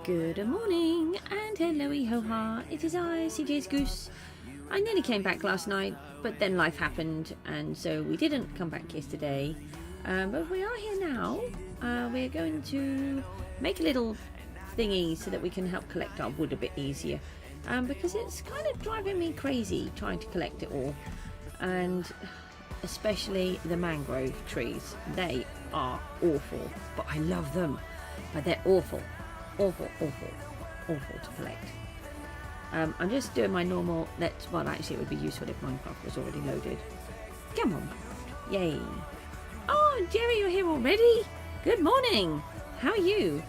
Good morning and hello ho ha, it is I, Cjsgoose. I nearly came back last night, but then life happened and so we didn't come back yesterday. But we are here now. We're going to make a little thingy so that we can help collect our wood a bit easier. Because it's kind of driving me crazy trying to collect it all. And especially the mangrove trees. They are awful, but I love them. But they're awful. Awful to collect. I'm just doing my normal well actually it would be useful if Minecraft was already loaded. Come on, yay. Oh Jerry, you're here already? Good morning, how are you?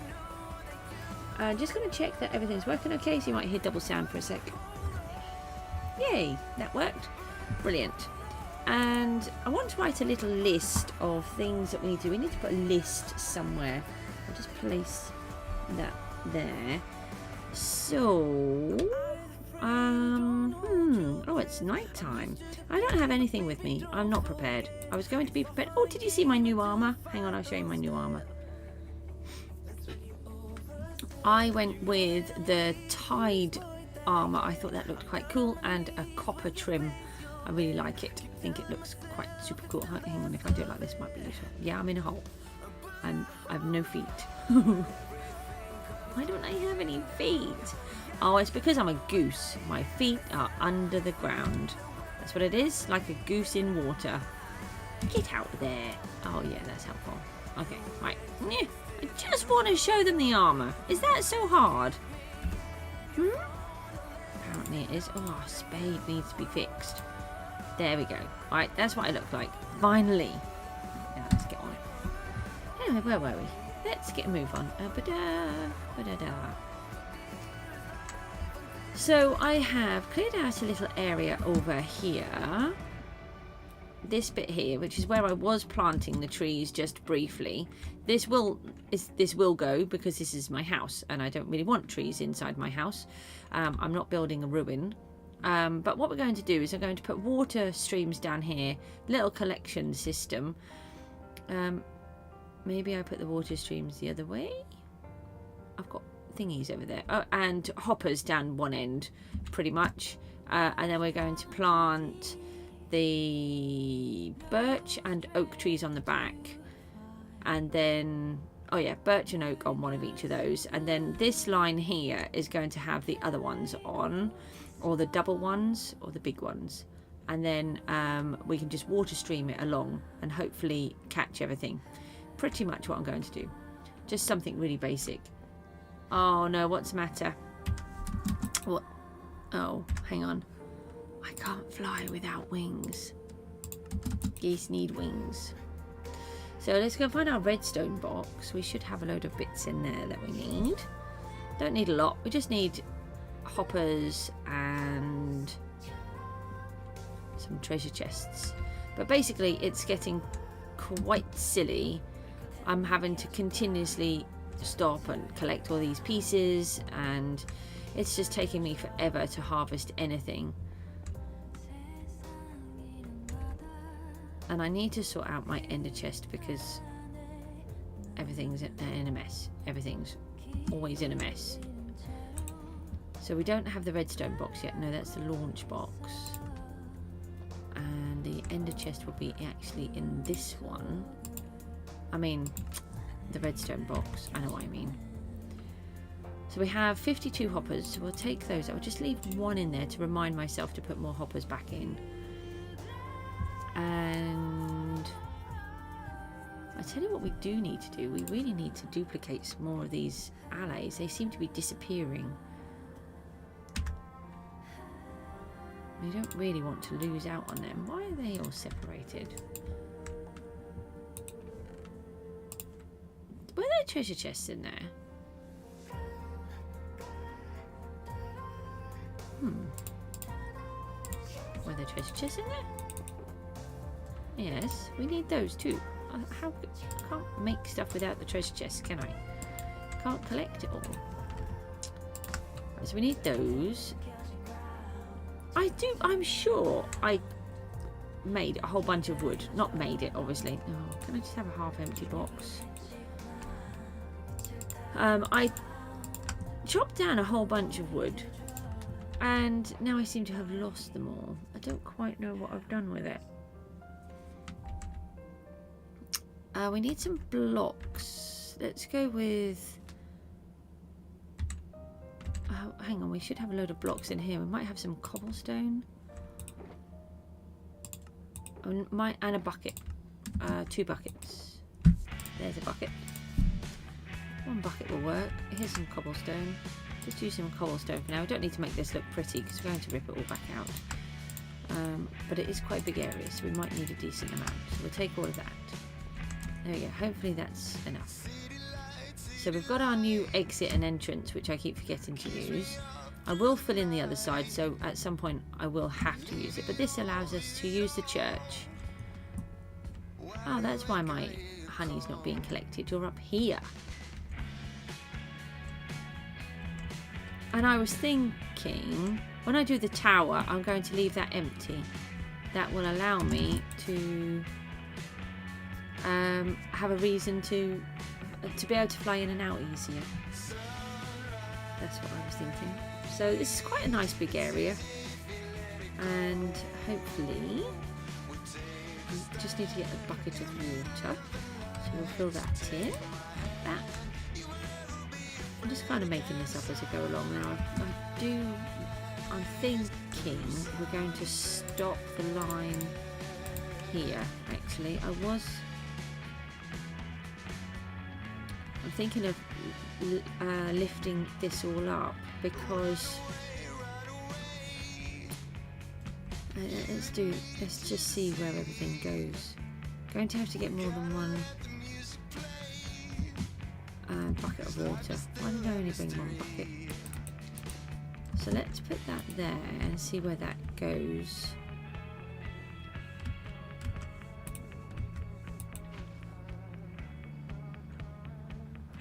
Just going to check that everything's working okay, so you might hear double sound for a sec. Yay, that worked. Brilliant. And I want to write a little list of things that we need to do. We need to put a list somewhere. I'll just place that there. So oh, it's night time. I don't have anything with me. I'm not prepared. I was going to be prepared. Oh, did you see my new armor? Hang on, I'll show you my new armor. I went with the Tide armor. I thought that looked quite cool, and a copper trim. I really like it. I think it looks quite super cool. Hang on, if I do it like this, might be useful. Yeah, I'm in a hole and I have no feet. Why don't I have any feet? Oh, it's because I'm a goose. My feet are under the ground. That's what it is, like a goose in water. Get out there. Oh yeah, that's helpful. Okay, right. I just want to show them the armor. Is that so hard? Apparently it is. Oh, a spade needs to be fixed. There we go. Right, that's what I look like. Finally. Now let's get on it. Anyway, where were we? Let's get a move on. So I have cleared out a little area over here. This bit here, which is where I was planting the trees just briefly. This will go because this is my house and I don't really want trees inside my house. I'm not building a ruin. But what we're going to do is I'm going to put water streams down here, little collection system. Maybe I put the water streams the other way. I've got thingies over there. Oh, and hoppers down one end, pretty much. And then we're going to plant the birch and oak trees on the back. And then, oh yeah, birch and oak on one of each of those. And then this line here is going to have the other ones on. Or the double ones, or the big ones. And then we can just water stream it along and hopefully catch everything. Pretty much what I'm going to do. Just something really basic. Oh no, what's the matter? What? Oh, hang on. I can't fly without wings. Geese need wings. So let's go find our redstone box. We should have a load of bits in there that we need. Don't need a lot. We just need hoppers and some treasure chests. But basically it's getting quite silly. I'm having to continuously stop and collect all these pieces and it's just taking me forever to harvest anything. And I need to sort out my ender chest because everything's in a mess. Everything's always in a mess. So we don't have the redstone box yet. No, that's the launch box. And the ender chest will be actually in this one. I mean, the redstone box. I know what I mean. So we have 52 hoppers. So we'll take those. I'll just leave one in there to remind myself to put more hoppers back in. And I tell you what we do need to do. We really need to duplicate some more of these allays. They seem to be disappearing. We don't really want to lose out on them. Why are they all separated? Were there treasure chests in there? Were there treasure chests in there? Yes, we need those too. I can't make stuff without the treasure chests, can I? Can't collect it all. So we need those. I'm sure I made a whole bunch of wood. Not made it, obviously. Oh, can I just have a half empty box? I chopped down a whole bunch of wood, and now I seem to have lost them all. I don't quite know what I've done with it. We need some blocks. Let's go with... hang on, we should have a load of blocks in here. We might have some cobblestone. And a bucket. 2 buckets. There's a bucket. 1 bucket will work. Here's some cobblestone. Just use some cobblestone for now. We don't need to make this look pretty because we're going to rip it all back out. But it is quite a big area, so we might need a decent amount. So we'll take all of that. There we go. Hopefully that's enough. So we've got our new exit and entrance, which I keep forgetting to use. I will fill in the other side, so at some point I will have to use it. But this allows us to use the church. Oh, that's why my honey's not being collected. You're up here. And I was thinking, when I do the tower, I'm going to leave that empty. That will allow me to have a reason to be able to fly in and out easier. That's what I was thinking. So this is quite a nice big area, and hopefully we just need to get a bucket of water. So we'll fill that in, like that. I'm just kind of making this up as I go along now. I'm thinking we're going to stop the line here. Actually, I'm thinking of lifting this all up because let's just see where everything goes. Going to have to get more than 1 bucket of water. Why did I only bring 1 bucket? So let's put that there and see where that goes.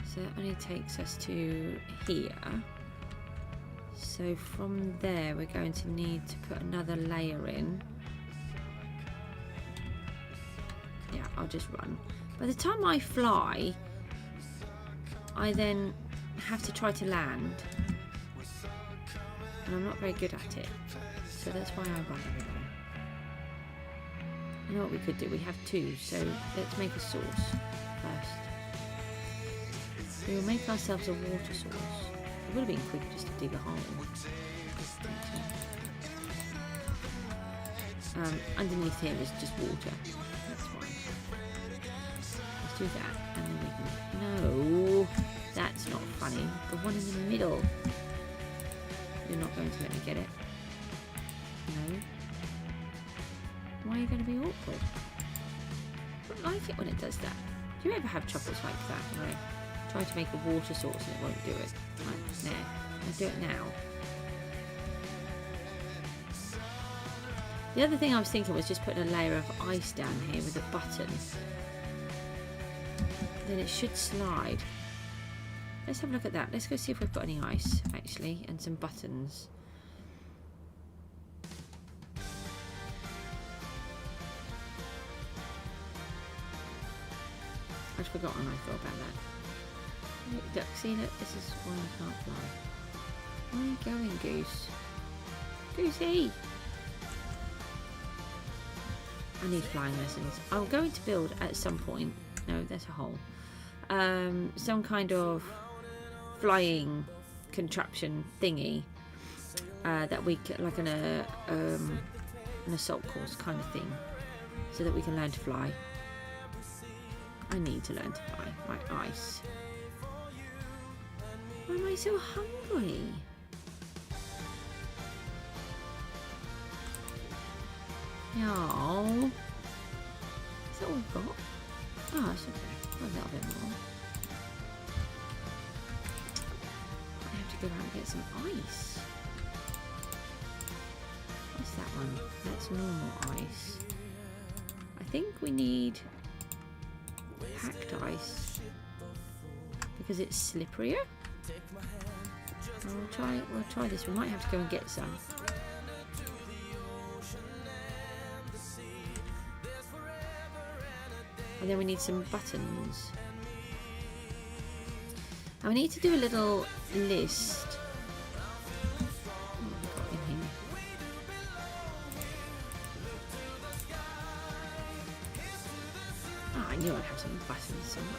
So it only takes us to here. So from there we're going to need to put another layer in. Yeah, I'll just run. By the time I fly, I then have to try to land. And I'm not very good at it. So that's why I run everywhere. You know what we could do? We have 2, so let's make a source first. We'll make ourselves a water source. It would have been quicker just to dig a hole. Underneath here is just water. That's fine. Let's do that, and then we can... No, that's not funny. The one in the middle. You're not going to let me get it. No. Why are you going to be awkward? I don't like it when it does that. Do you ever have troubles like that? Where try to make a water source and it won't do it. Right, there. I'll do it now. The other thing I was thinking was just putting a layer of ice down here with a button. Then it should slide. Let's have a look at that. Let's go see if we've got any ice, actually, and some buttons. I'd forgotten I thought about that. Look, see, look, this is why I can't fly. Where are you going, Goose? Goosey! I need flying lessons. I'm going to build at some point. No, there's a hole. Some kind of flying contraption thingy that we can, like an assault course kind of thing, so that we can learn to fly. I need to learn to fly. My ice. Why am I so hungry? No. Is that all we've got? Oh, that's okay. A little bit more. I have to go around and get some ice. What's that one? That's normal ice. I think we need packed ice because it's slipperier. We'll try this. We might have to go and get some. And then we need some buttons. I need to do a little list. Oh, I knew I'd have some buttons somewhere.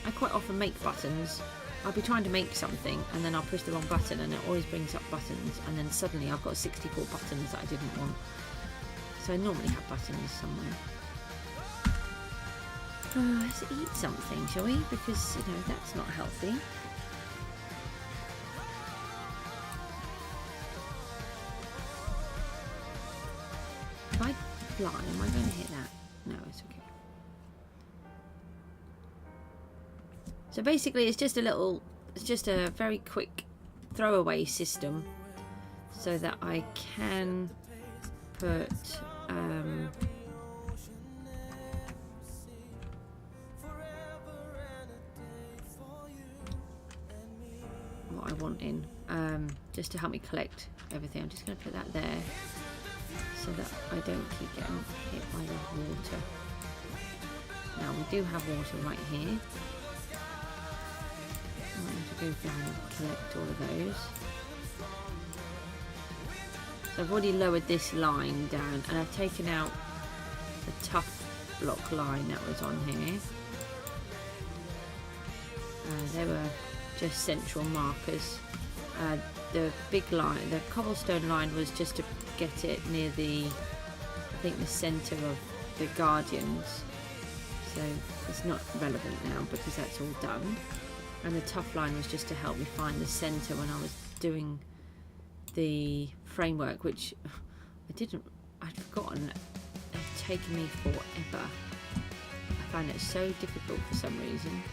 I quite often make buttons. I'll be trying to make something and then I'll push the wrong button and it always brings up buttons, and then suddenly I've got 64 buttons that I didn't want. So I normally have buttons somewhere. Let's eat something, shall we? Because, you know, that's not healthy. If I fly, am I going to hit that? No, it's okay. So basically it's just a very quick throwaway system so that I can put what I want in, just to help me collect everything. I'm just going to put that there so that I don't keep getting hit by the water. Now we do have water right here. I'm going to go down and collect all of those. So I've already lowered this line down and I've taken out the tough block line that was on here. They were just central markers. The big line, the cobblestone line, was just to get it near the, I think, the centre of the guardians. So it's not relevant now because that's all done. And the tough line was just to help me find the centre when I was doing the framework, which I'd forgotten. It's taken me forever. I find it so difficult for some reason.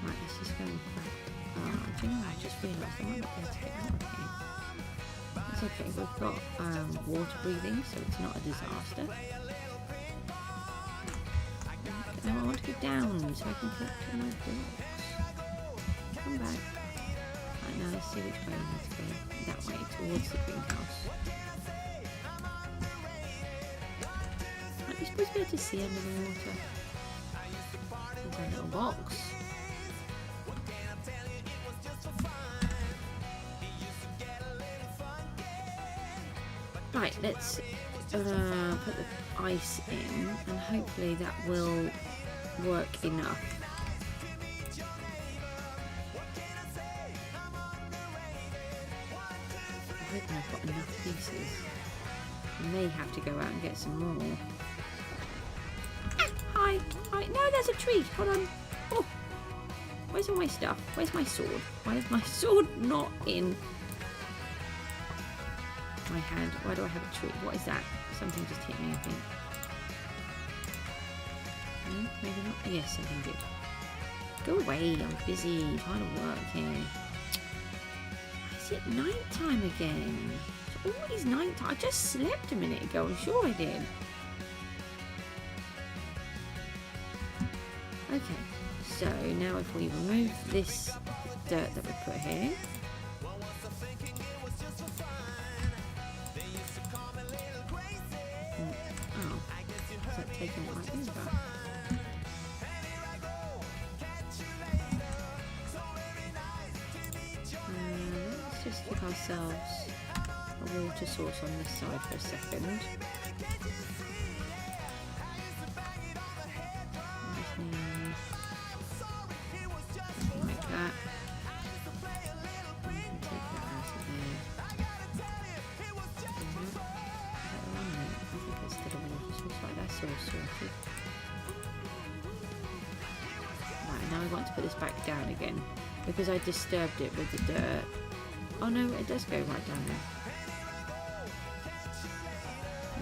Right, let's just go back. Oh, do you know what? I just realised I might not be able to get out of here. It's okay, we've got water breathing, so it's not a disaster. No, I want to go down so I can collect all my blocks. Come back. Right, now let's see which way we need to go. That way, towards the greenhouse. Aren't you supposed to be able to see under the water? Into a little box. Right, let's put the ice in and hopefully that will work enough. I hope I've got enough pieces. I may have to go out and get some more. Ah, hi! Hi! No, there's a tree! Hold on! Oh! Where's all my stuff? Where's my sword? Why is my sword not in my hand? Why do I have a tree? What is that? Something just hit me, I think. No, maybe not. Yes, something did. Go away, I'm busy trying to work here. Why is it night time again? It's always night time. I just slept a minute ago, I'm sure I did. Okay, so now if we remove this dirt that we put here. Taking it right over. Let's just give ourselves a water source on this side for a second. Like that. And we can take that out of there. I think that's still a water source. Right, that's all sorted. Right, now we want to put this back down again because I disturbed it with the dirt. Oh no, it does go right down there.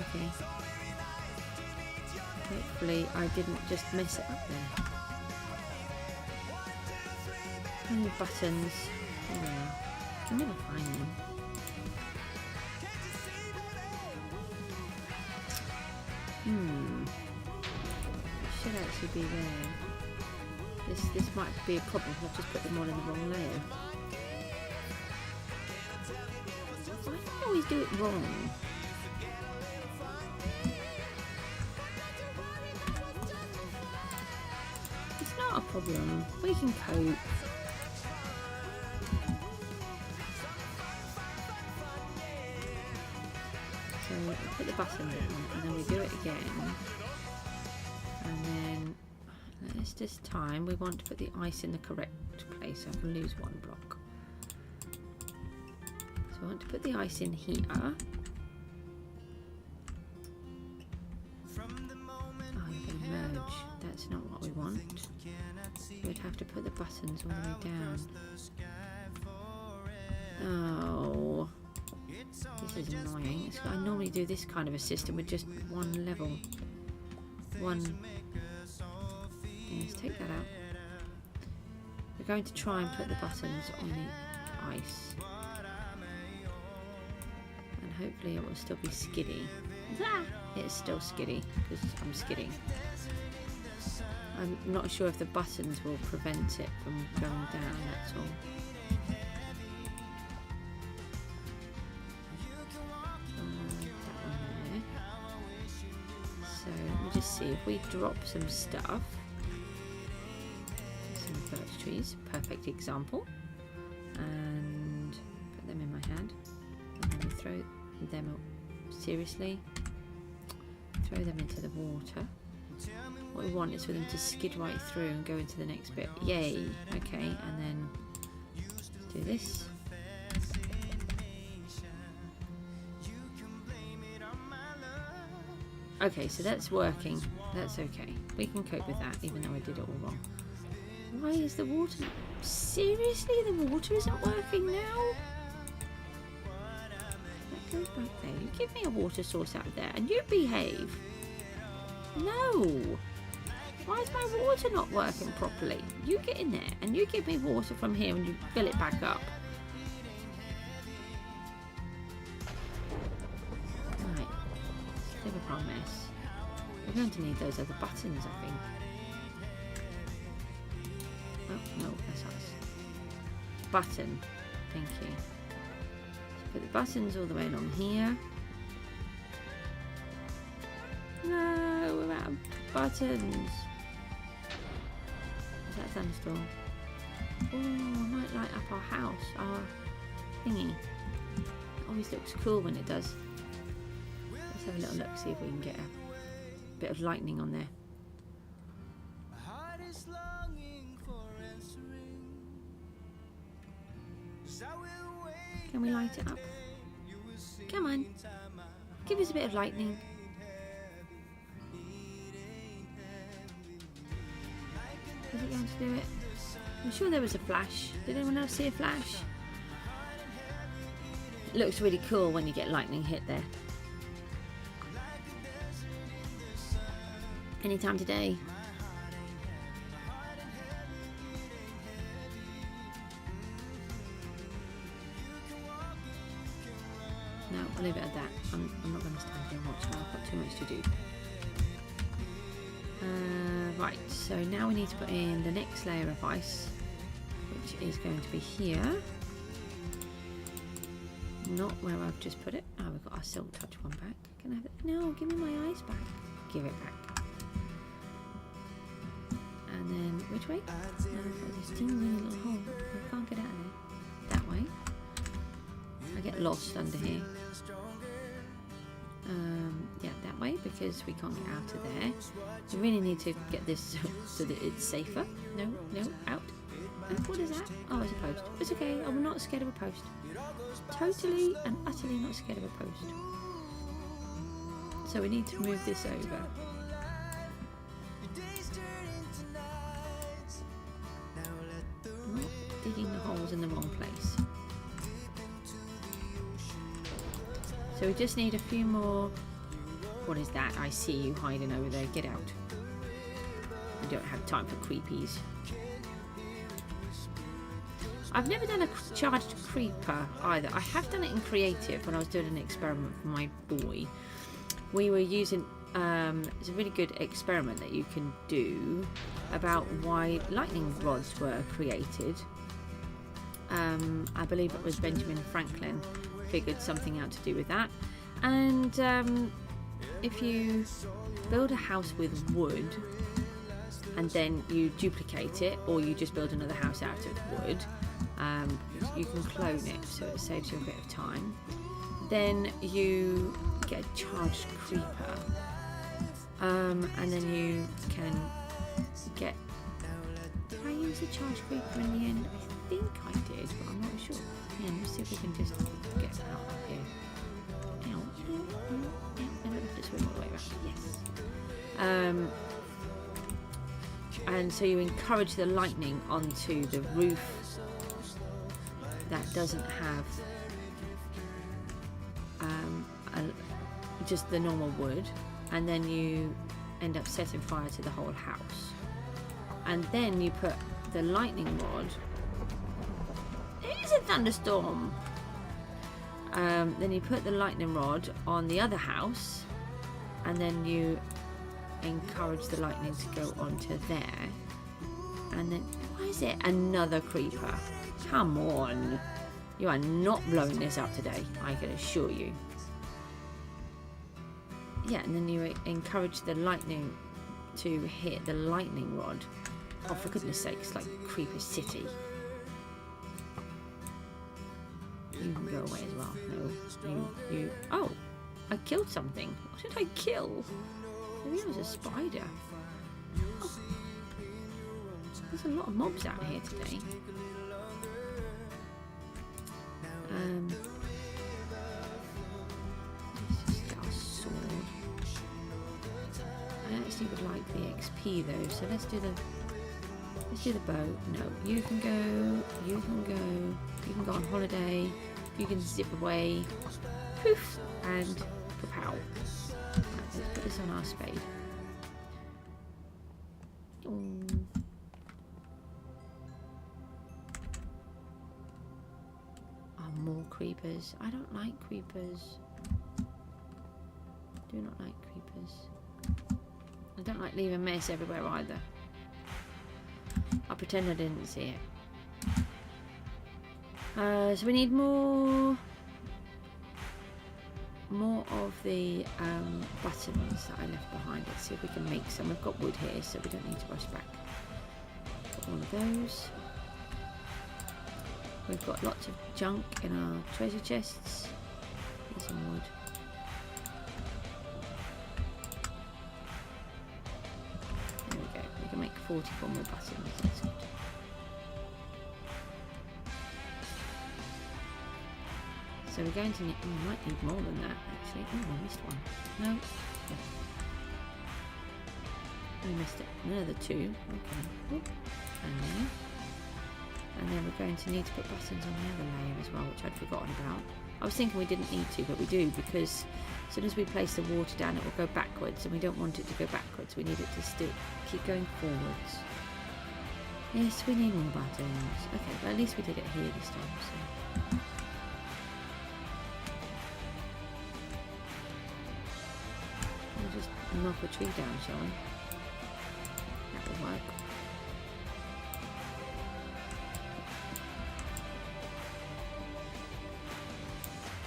Okay. Hopefully I didn't just mess it up there. Any buttons? There they are. I can never find them. Should actually be there. This might be a problem if I've just put them all in the wrong layer. Why do I always do it wrong? problem. We can cope. So we put the button down and then we do it again. And then this time we want to put the ice in the correct place so I can lose one block. So I want to put the ice in here. Oh, you're going to merge. That's not what we want. We'd have to put the buttons all the way down. Oh, this is annoying. I normally do this kind of a system with just one level. Let's take that out. We're going to try and put the buttons on the ice. And hopefully it will still be skiddy. It's still skiddy because I'm skidding. I'm not sure if the buttons will prevent it from going down, that's all. That one there. So let me just see if we drop some stuff. Some birch trees, perfect example. And put them in my hand. And then we throw them up. Seriously? Throw them into the water. What we want is for them to skid right through and go into the next bit. Yay! Okay, and then do this. Okay, so that's working. That's okay. We can cope with that, even though I did it all wrong. Why is the water... Seriously? The water isn't working now? That goes back there. You give me a water source out there and you behave. No! Why is my water not working properly? You get in there and you give me water from here and you fill it back up. Right. Typical mess. We're going to need those other buttons, I think. Oh, no, that's us. Button. Thank you. So put the buttons all the way along here. No, we're out of buttons. Is that a thunderstorm? Oh, I might light up our house, our thingy. It always looks cool when it does. Let's have a little look, see if we can get a bit of lightning on there. Can we light it up? Come on. Give us a bit of lightning. Is it going to do it? I'm sure there was a flash. Did anyone else see a flash? It looks really cool when you get lightning hit there. Anytime today. No, I'll leave it at that. I'm not going to stand here and watch now. I've got too much to do. Right, so now we need to put in the next layer of ice, which is going to be here. Not where I've just put it. Oh, we've got our Silk Touch one back. Can I have it? No, give me my ice back. Give it back. And then, which way? No, I've got this teeny little hole. I can't get out of there. That way. I get lost under here. Yeah, that way, because we can't get out of there. We really need to get this so that it's safer. No, out. What is that? Oh, it's a post. It's okay, I'm not scared of a post. Totally and utterly not scared of a post. So we need to move this over. I'm not digging the holes in the wrong place. So we just need a few more. What is that? I see you hiding over there. Get out. I don't have time for creepies. I've never done a charged creeper either. I have done it in creative when I was doing an experiment for my boy. We were using, it's a really good experiment that you can do about why lightning rods were created. I believe it was Benjamin Franklin figured something out to do with that. And if you build a house with wood, and then you duplicate it, or you just build another house out of wood. You can clone it, so it saves you a bit of time. Then you get a charged creeper, and then you can get. Did I use a charged creeper in the end? I think I did, but I'm not sure. Yeah, let's see if we can just get out of here. Ow. I don't have to swim all the way around. Yes. And so you encourage the lightning onto the roof that doesn't have just the normal wood, and then you end up setting fire to the whole house. And then you put the lightning rod. It is a thunderstorm. Then you put the lightning rod on the other house, and then you encourage the lightning to go onto there. And then, why is it another creeper? Come on. You are not blowing this up today, I can assure you. Yeah, and then you encourage the lightning to hit the lightning rod. Oh, for goodness sakes, like Creeper City. You can go away as well. No, you. Oh, I killed something. What did I kill? Maybe it was a spider. Oh. There's a lot of mobs out here today. Let's just get our sword. I actually would like the XP though, so let's do the bow. No, you can go on holiday, you can zip away, poof, and kapow. Right, let's put this on our spade. More creepers. I don't like creepers. Do not like creepers. I don't like leaving mess everywhere either. I'll pretend I didn't see it. So we need more of the buttons that I left behind. Let's see if we can make some. We've got wood here, so we don't need to rush back. Got one of those. We've got lots of junk in our treasure chests. Here's some wood. There we go. We can make 44 more buttons. That's good. So we're going to need... Oh, we might need more than that, actually. Oh, I missed one. No. We missed it. Another two. Okay. Oop. And there. And then we're going to need to put buttons on the other layer as well, which I'd forgotten about. I was thinking we didn't need to, but we do, because as soon as we place the water down, it will go backwards, and we don't want it to go backwards. We need it to still keep going forwards. Yes, we need more buttons. Okay, but at least we did it here this time, so... We'll just knock a tree down, shall we? That will work.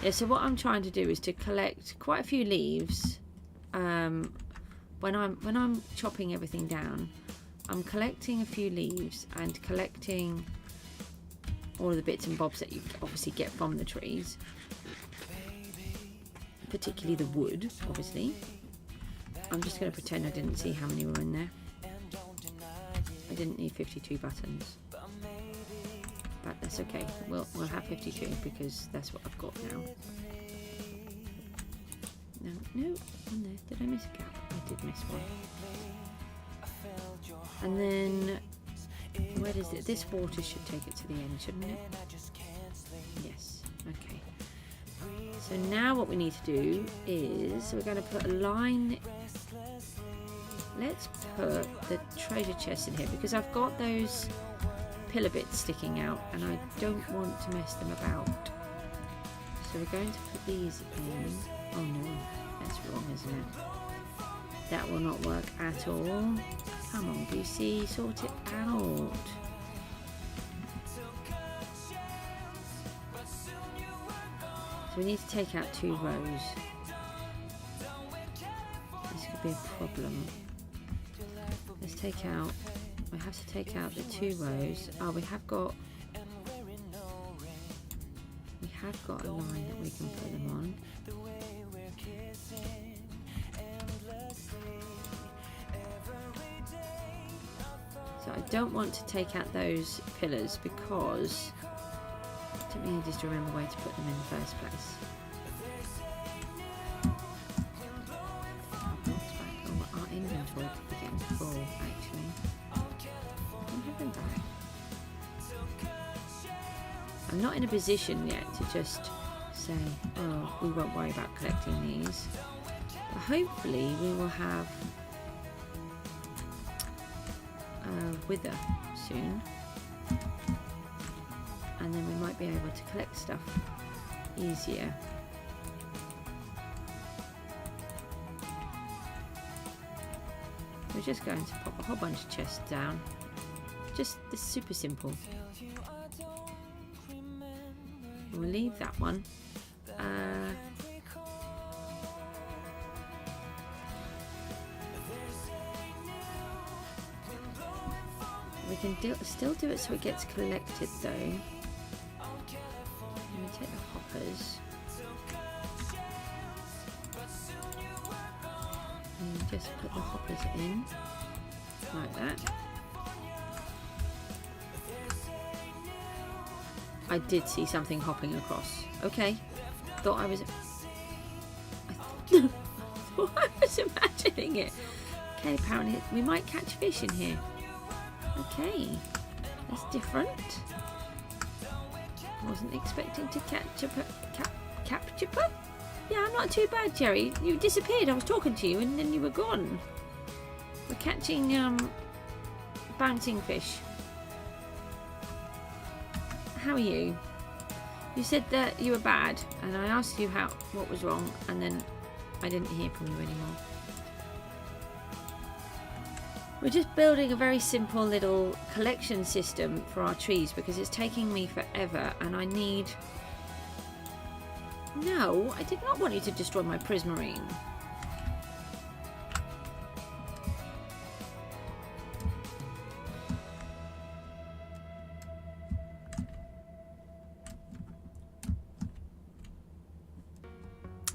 Yeah, so what I'm trying to do is to collect quite a few leaves. When I'm chopping everything down, I'm collecting a few leaves and collecting all of the bits and bobs that you obviously get from the trees, particularly the wood, obviously. I'm just going to pretend I didn't see how many were in there. I didn't need 52 buttons. But that's okay. We'll have 52 because that's what I've got now. No, in there. Did I miss a gap? I did miss one. And then where is it? This water should take it to the end, shouldn't it? Yes. Okay. So now what we need to do is we're going to put a line. Let's put the treasure chest in here because I've got those pillar bits sticking out and I don't want to mess them about. So we're going to put these in. Oh no, that's wrong, isn't it? That will not work at all. Come on, BC, sort it out. So we need to take out 2 rows. This could be a problem. let's take out, we have to take out the 2 rows. Oh, we have got a line that we can put them on. So I don't want to take out those pillars because it took me ages to remember where to put them in the first place. Our inventory could be getting full actually. I'm not in a position yet to just say, oh, we won't worry about collecting these. But hopefully we will have wither soon, and then we might be able to collect stuff easier. We're just going to pop a whole bunch of chests down. Just this super simple. We'll leave that one. We can still do it so it gets collected though. I'm going to take the hoppers. And just put the hoppers in. Like that. I did see something hopping across. Okay. Thought I was imagining it. Okay, apparently we might catch fish in here. Okay, that's different. Wasn't expecting to capture. Yeah, I'm not too bad, Jerry. You disappeared. I was talking to you and then you were gone. We're catching bouncing fish. How are you? You said that you were bad, and I asked you what was wrong, and then I didn't hear from you anymore. We're just building a very simple little collection system for our trees because it's taking me forever and I need... No, I did not want you to destroy my prismarine.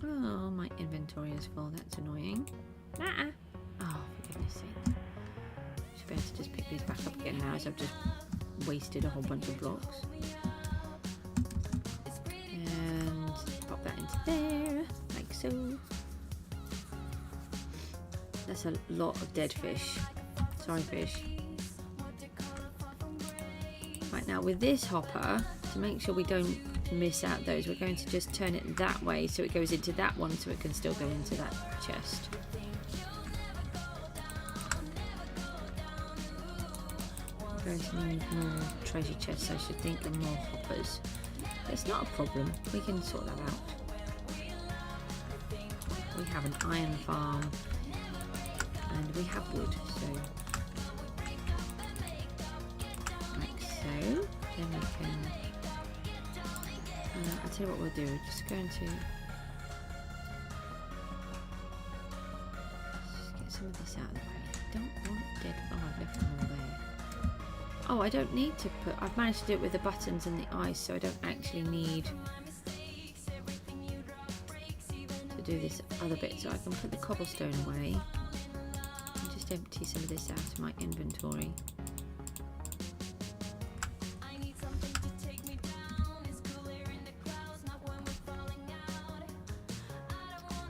Oh, my inventory is full. That's annoying. Oh, for goodness sake. Should be able to just pick these back up again now as I've just wasted a whole bunch of blocks. And pop that into there, like so. That's a lot of dead fish. Sorry, fish. Right, now with this hopper, to make sure we don't miss out those, we're going to just turn it that way so it goes into that one so it can still go into that chest. We're going to need more treasure chests, I should think, and more hoppers. But it's not a problem, we can sort that out. We have an iron farm and we have wood, so like so. Then we can I'll tell you what we'll do, we're just going to just get some of this out of the way. I don't want dead, oh, I've left them all there. Oh, I don't need to put, I've managed to do it with the buttons and the ice, so I don't actually need to do this other bit, so I can put the cobblestone away and just empty some of this out of my inventory.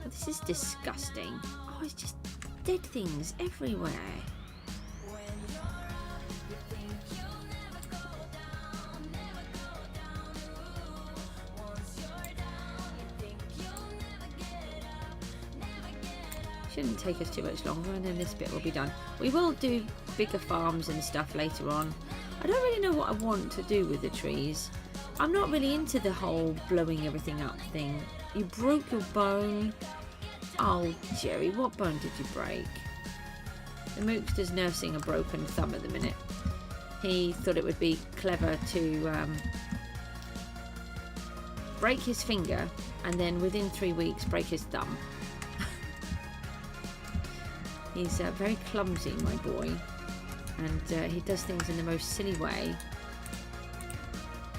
This is disgusting. Oh, it's just dead things everywhere. Shouldn't take us too much longer, and then this bit will be done. We will do bigger farms and stuff later on. I don't really know what I want to do with the trees. I'm not really into the whole blowing everything up thing. You broke your bone. Oh, Jerry, what bone did you break? The Mookster's nursing a broken thumb at the minute. He thought it would be clever to break his finger and then within 3 weeks break his thumb. He's very clumsy, my boy. and he does things in the most silly way.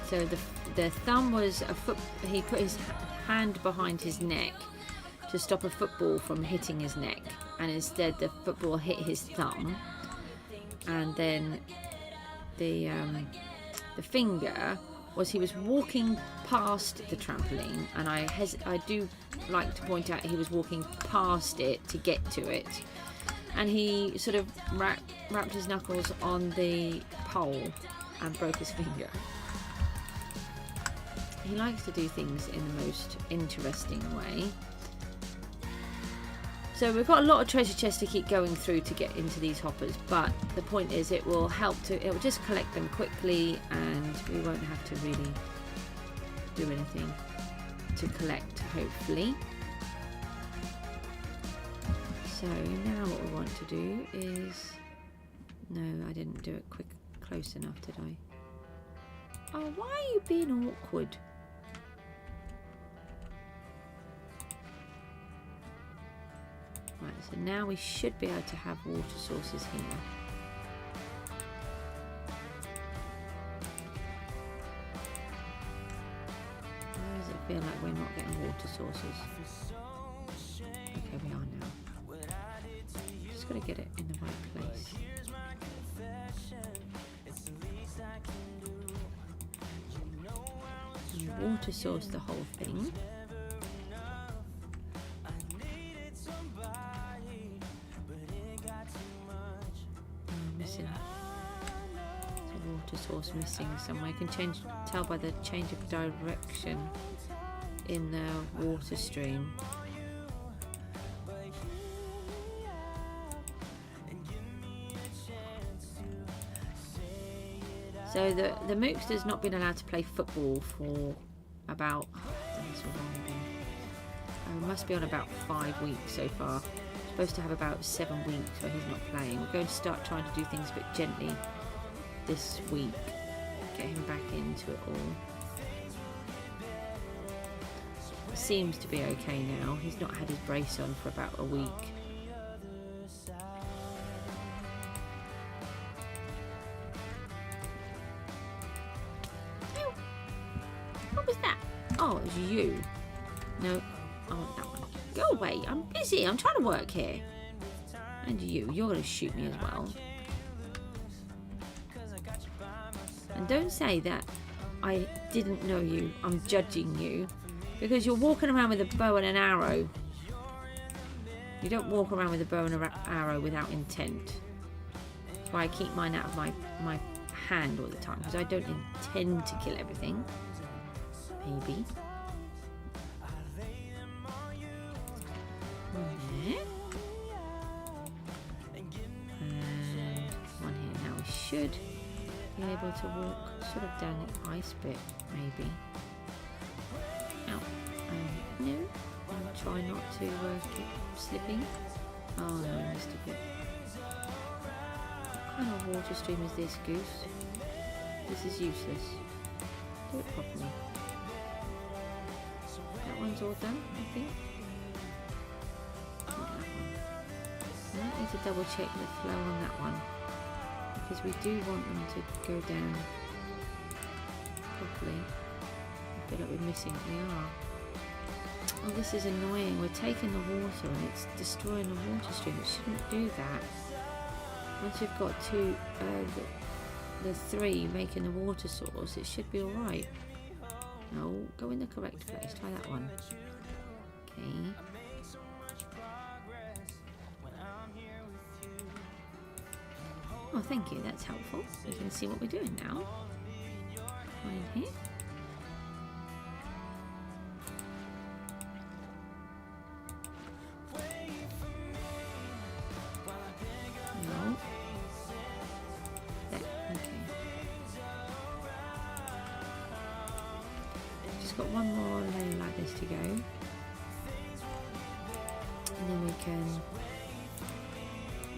So the thumb was a foot. He put his hand behind his neck to stop a football from hitting his neck, and instead the football hit his thumb. And then the finger was he was walking past the trampoline, and I do like to point out he was walking past it to get to it, and he sort of wrapped his knuckles on the pole and broke his finger. He likes to do things in the most interesting way. So we've got a lot of treasure chests to keep going through to get into these hoppers, but the point is it will just collect them quickly, and we won't have to really do anything to collect, hopefully. So now what we want to do is, no, I didn't do it close enough, did I? Oh, why are you being awkward? Right, so now we should be able to have water sources here. Why does it feel like we're not getting water sources? Okay, we are now. Just got to get it in the right place. And water source the whole thing. Water source missing somewhere. You can tell by the change of direction in the water stream. So the Mookster's not been allowed to play football for about, it must be on about 5 weeks so far. Supposed to have about 7 weeks where he's not playing. We're going to start trying to do things a bit gently this week, get him back into it all. It seems to be okay now. He's not had his brace on for about a week. Oh, what was that? Oh, it was you. No, I want that one. Go away, I'm busy, I'm trying to work here. And you're going to shoot me as well. And don't say that I didn't know you, I'm judging you, because you're walking around with a bow and an arrow. You don't walk around with a bow and an arrow without intent. That's why I keep mine out of my hand all the time, because I don't intend to kill everything. Maybe. One there. And one here. Now we should be able to walk sort of down the ice bit, maybe. Ow. No. I'll try not to keep slipping. Oh no, I missed a bit. What kind of water stream is this, Goose? This is useless. Do it properly. That one's all done, I think. Not that one. I might need to double check the flow on that one, because we do want them to go down properly. I feel like we're missing it. We are. Oh, this is annoying. We're taking the water and it's destroying the water stream. It shouldn't do that. Once you've got the three making the water source, it should be alright. No, go in the correct place. Try that one. Okay. Oh, thank you. That's helpful. You can see what we're doing now. One in here. No. There. Okay. Just got one more layer like this to go. And then we can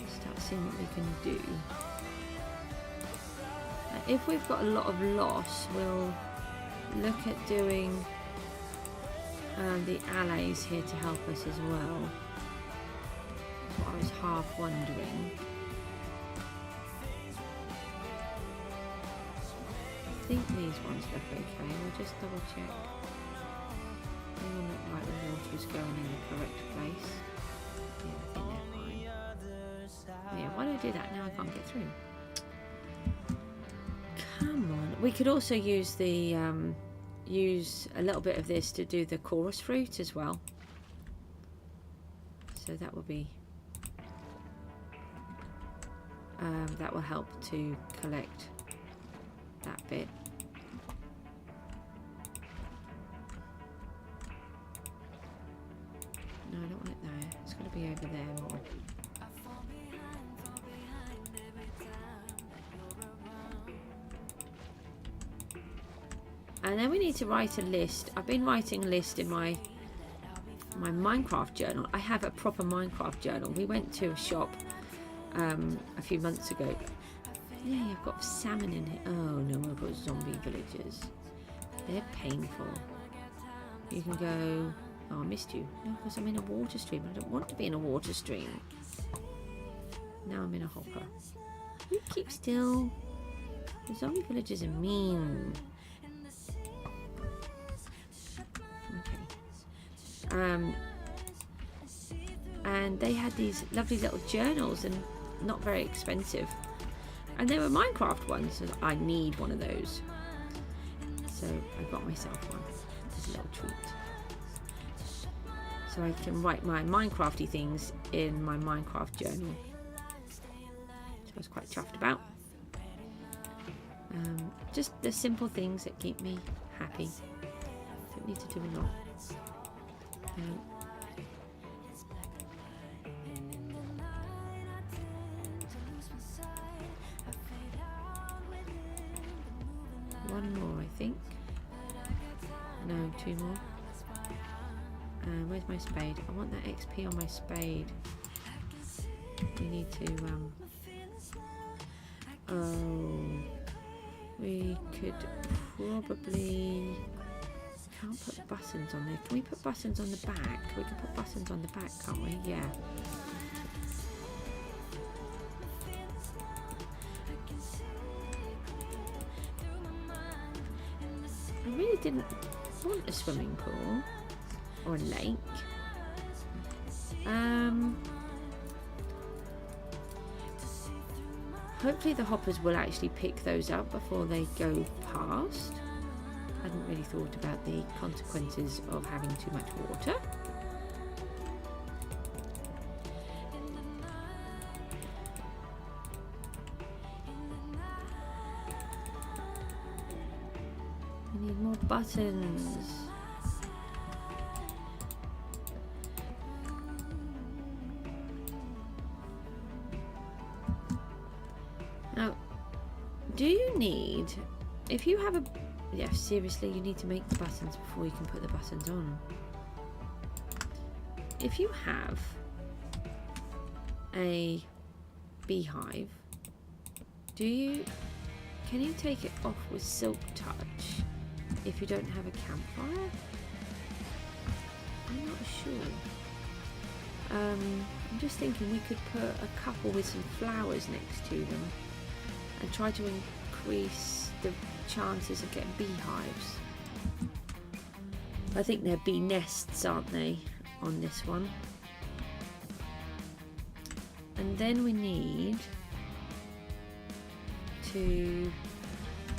start seeing what we can do. If we've got a lot of loss, we'll look at doing the allies here to help us as well. That's what I was half wondering. these ones look okay. We'll just double check. They all look like the water's going in the correct place. Yeah, I think they're fine. Yeah, why do I do that? Now I can't get through. Come on. We could also use the use a little bit of this to do the chorus fruit as well. So that will be that will help to collect that bit. No, I don't want it there. It's got to be over there more. And then we need to write a list. I've been writing a list in my Minecraft journal. I have a proper Minecraft journal. We went to a shop a few months ago. Yeah, I've got salmon in it. Oh no, I've got zombie villagers. They're painful. You can go... Oh, I missed you. No, because I'm in a water stream. I don't want to be in a water stream. Now I'm in a hopper. You keep still. The zombie villagers are mean. Okay. And they had these lovely little journals and not very expensive. And they were Minecraft ones, so I need one of those. So I got myself one. It's a little treat. So I can write my Minecrafty things in my Minecraft journal. So I was quite chuffed about. Just the simple things that keep me happy. Don't need to do a lot. One more, I think. No, two more. Where's my spade? I want that XP on my spade. We need to oh, we could probably... Can't put buttons on there. Can we put buttons on the back? We can put buttons on the back, can't we? Yeah. I really didn't want a swimming pool or a lake. Hopefully the hoppers will actually pick those up before they go past. I hadn't really thought about the consequences of having too much water. We need more buttons. Now, do you need, if you have a, yeah, seriously, you need to make the buttons before you can put the buttons on. If you have a beehive, can you take it off with silk touch if you don't have a campfire? I'm not sure. I'm just thinking we could put a couple with some flowers next to them and try to increase the chances of getting beehives. I think they're bee nests, aren't they, on this one? And then we need to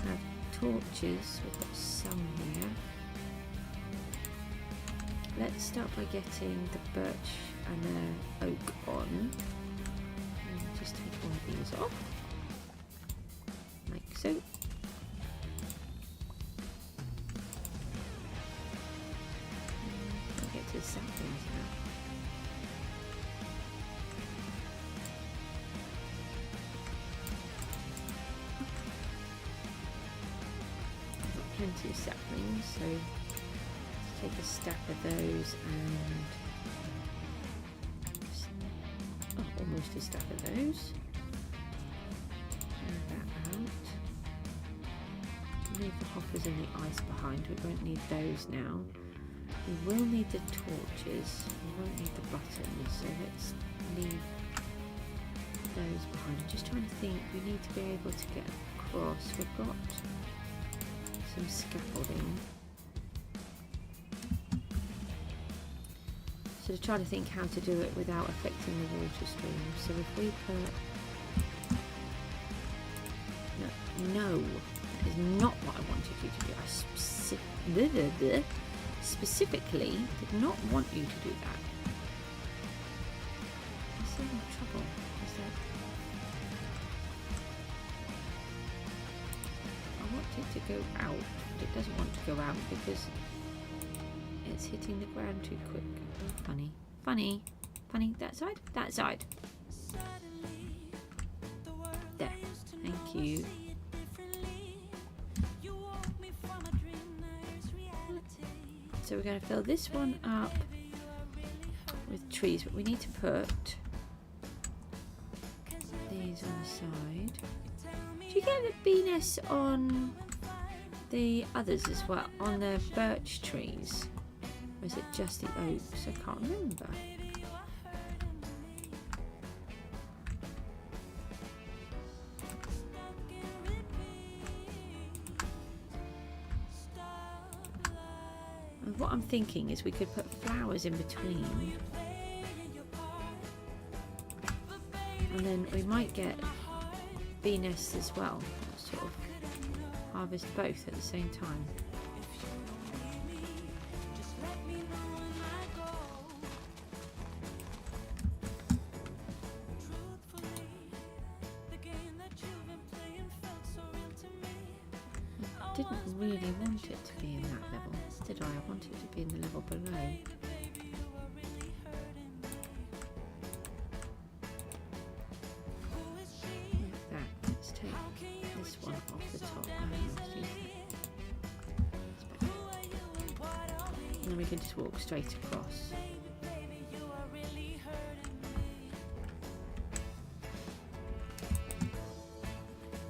have torches. We've got some here. Let's start by getting the birch and the oak on. And just take one of these off, like so. I'll get to the saplings now. I've got plenty of saplings, so let's take a stack of those and almost a stack of those. Move that out. Leave the hoppers and the ice behind. We won't need those now. We will need the torches. We won't need the buttons. So let's leave those behind. I'm just trying to think. We need to be able to get across. We've got some scaffolding. So to try to think how to do it without affecting the water stream. So if we put... No, that is not what I wanted you to do. I specifically did not want you to do that. I'm still in trouble. Is that... I want it to go out, but it doesn't want to go out because it's hitting the ground too quick. Funny, funny, funny. That side, that side. There. Thank you. So we're going to fill this one up with trees, but we need to put these on the side. Do you get the bee-nest on the others as well, on the birch trees? Or is it just the oaks? I can't remember. And what I'm thinking is we could put flowers in between. And then we might get bee nests as well. Sort of harvest both at the same time. I didn't really want it to be in that level, did I? I wanted it to be in the level below. Like that. Let's take this one off the top and let's use that. And then we can just walk straight across.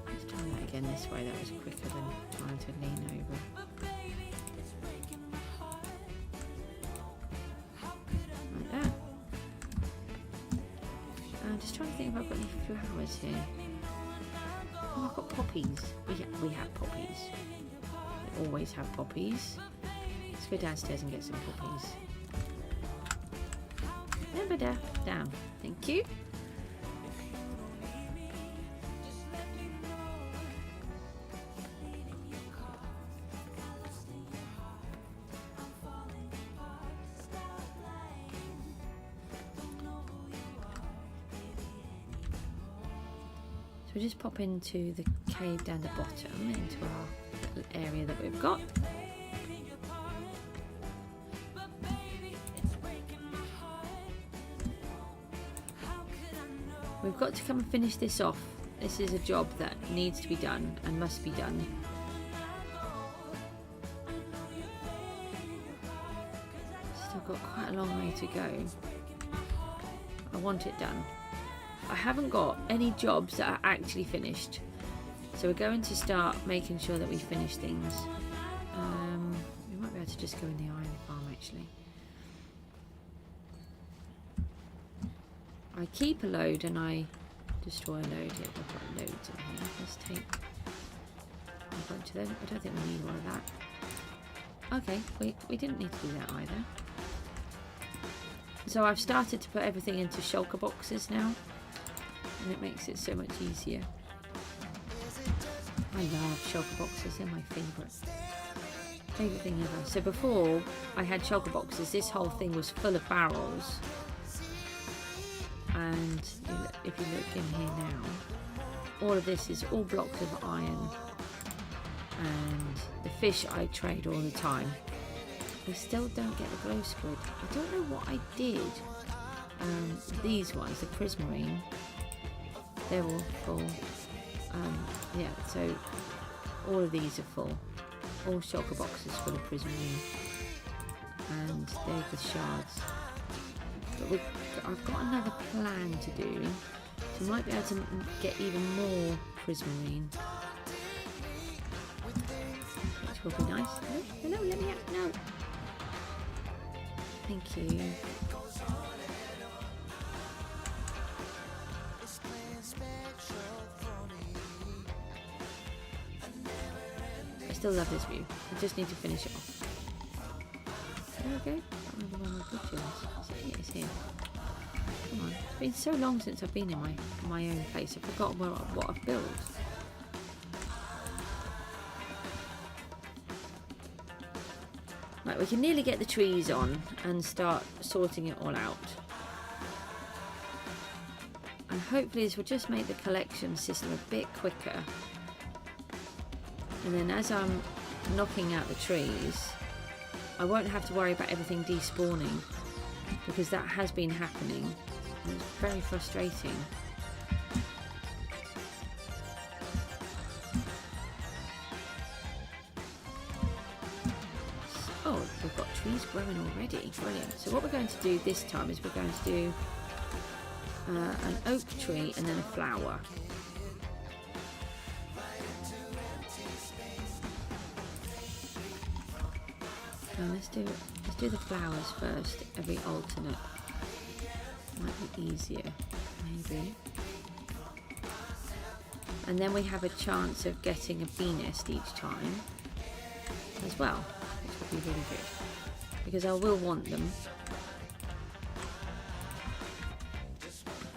Let's try that again this way, that was quicker than trying to lean over. Like that. I'm just trying to think if I've got any flowers here. Oh, I've got poppies. We have poppies. We always have poppies. Let's go downstairs and get some poppies. Down. Thank you. So we just pop into the cave down the bottom, into our little area that we've got. We've got to come and finish this off. This is a job that needs to be done and must be done. Still got quite a long way to go. I want it done. I haven't got any jobs that are actually finished, so we're going to start making sure that we finish things. We might be able to just go in the iron farm actually. I keep a load and I destroy a load. Yeah, I've got loads in here. Let's take a bunch of them. I don't think we need all of that. Okay, we didn't need to do that either. So I've started to put everything into shulker boxes now, and it makes it so much easier. I love shulker boxes, they're my favourite thing ever. So before I had shulker boxes, this whole thing was full of barrels, and if you look in here now, all of this is all blocks of iron, and the fish I trade all the time. We still don't get the glow squid. I don't know what I did. These ones, the prismarine, they're all full. Yeah, so all of these are full. All shulker boxes full of prismarine, and they're the shards. But I've got another plan to do, so we might be able to get even more prismarine, which will be nice. Hello, let me out. No. Thank you. still love this view. I just need to finish it off. There we go. I don't know where my picture is. It is here. Come on. It's been so long since I've been in my own place. I've forgotten what I've built. Right, we can nearly get the trees on and start sorting it all out. And hopefully this will just make the collection system a bit quicker. And then as I'm knocking out the trees, I won't have to worry about everything despawning, because that has been happening and it's very frustrating. Oh, we've got trees growing already. Brilliant. So what we're going to do this time is we're going to do an oak tree and then a flower. And let's do the flowers first. Every alternate might be easier, maybe. And then we have a chance of getting a bee nest each time as well, which would be really good, because I will want them.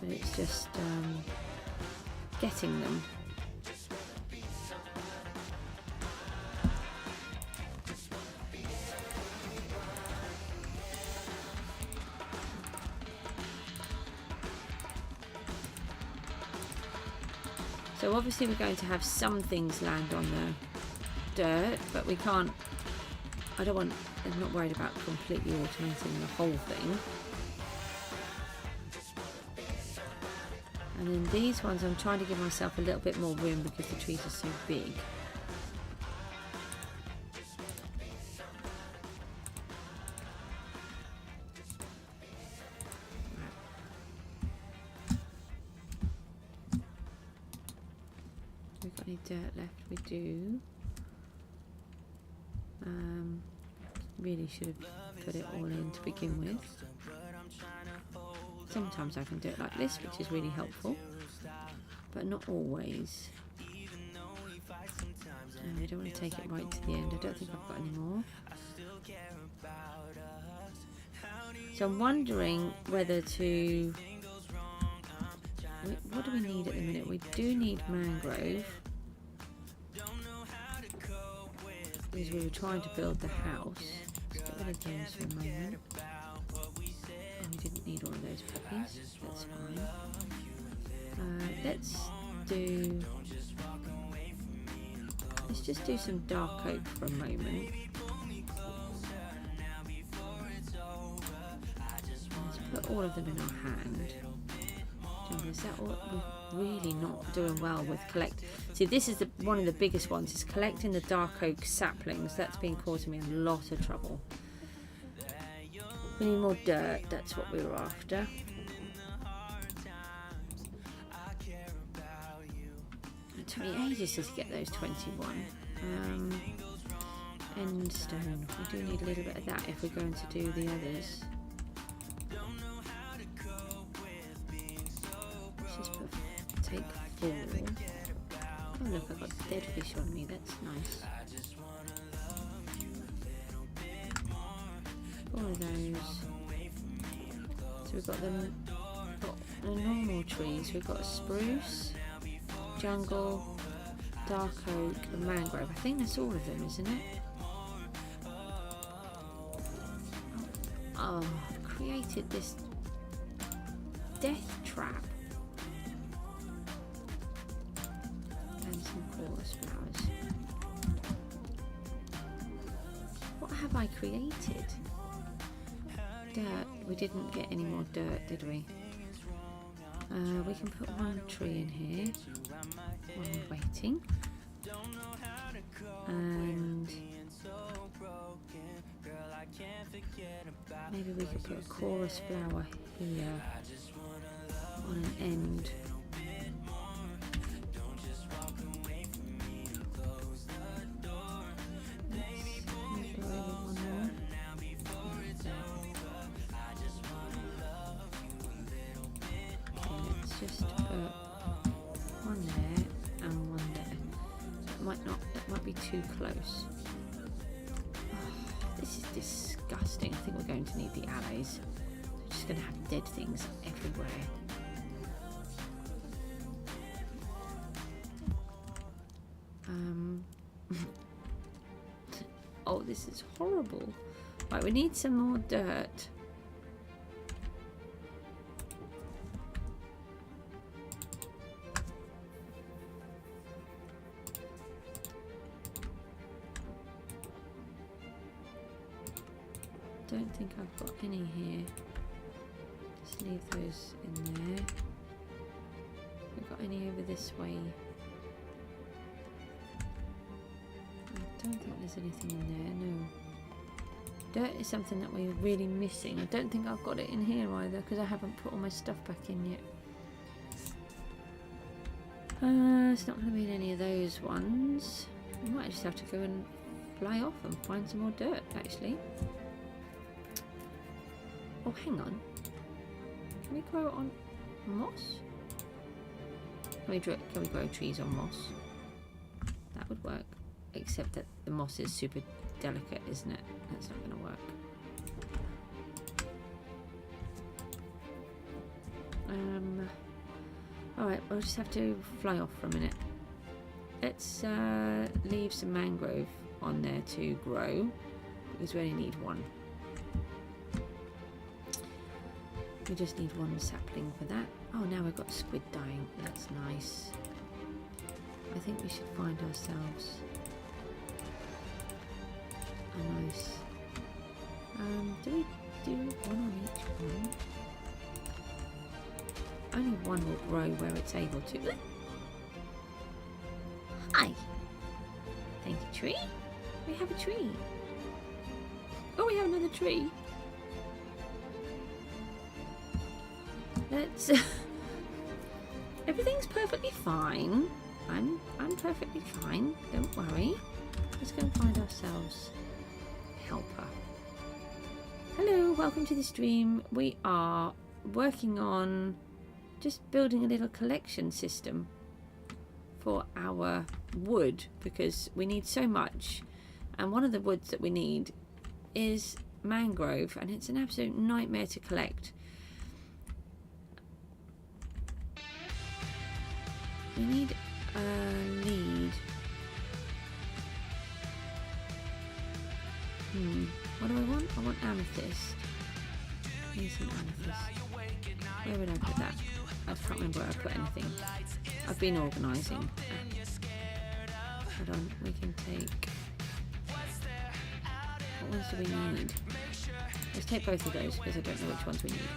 But it's just getting them. So obviously we're going to have some things land on the dirt, but we can't, I'm not worried about completely automating the whole thing. And then these ones I'm trying to give myself a little bit more room because the trees are so big. We've got any dirt left? We do. Really should have put it all in to begin with. Sometimes I can do it like this, which is really helpful, but not always. And I don't want to take it right to the end. I don't think I've got any more. So I'm wondering whether to... What do we need at the minute? We do need mangrove, because we were trying to build the house. Let's get rid of those for a moment. We didn't need all of those puppies. That's fine. Let's just do some dark oak for a moment. Let's put all of them in our hand. Is that what we're really not doing well with collect? See, this is one of the biggest ones, is collecting the dark oak saplings. That's been causing me a lot of trouble. We need more dirt, that's what we were after. It took me ages to get those 21. End stone, we do need a little bit of that if we're going to do the others. Take 4. Oh look, I've got dead fish on me, that's nice. 4 of those. So we've got the normal trees. We've got spruce, jungle, dark oak and mangrove. I think that's all of them, isn't it? Oh, I've created this death trap. Flowers. What have I created? Dirt. We didn't get any more dirt, did we? We can put one tree in here while we're waiting. And maybe we could put a chorus flower here on an end. too close. Oh, this is disgusting. I think we're going to need the alleys. We're just going to have dead things everywhere. Oh, this is horrible. Right, we need some more dirt. Don't think I've got any here. Just leave those in there. We've got any over this way. I don't think there's anything in there, no. Dirt is something that we're really missing. I don't think I've got it in here either because I haven't put all my stuff back in yet. It's not going to be in any of those ones. I might just have to go and fly off and find some more dirt actually. Oh, hang on. Can we grow it on moss? Can we grow trees on moss? That would work. Except that the moss is super delicate, isn't it? That's not going to work. Alright, we'll just have to fly off for a minute. Let's leave some mangrove on there to grow, because we only need one. We just need one sapling for that. Oh, now we've got squid dying. That's nice. I think we should find ourselves a nice... do we do one on each one? Only one will grow where it's able to. Hi! Thank you, tree. We have a tree. Oh, we have another tree. Let's... Everything's perfectly fine. I'm perfectly fine. Don't worry. Let's go and find ourselves a helper. Hello, welcome to the stream. We are working on just building a little collection system for our wood because we need so much, and one of the woods that we need is mangrove, and it's an absolute nightmare to collect. We need a lead. What do I want? I want amethyst. I need some amethyst. Where would I put that? I can't remember where I put anything. I've been organising. Hold on, we can take... What ones do we need? Let's take both of those because I don't know which ones we need.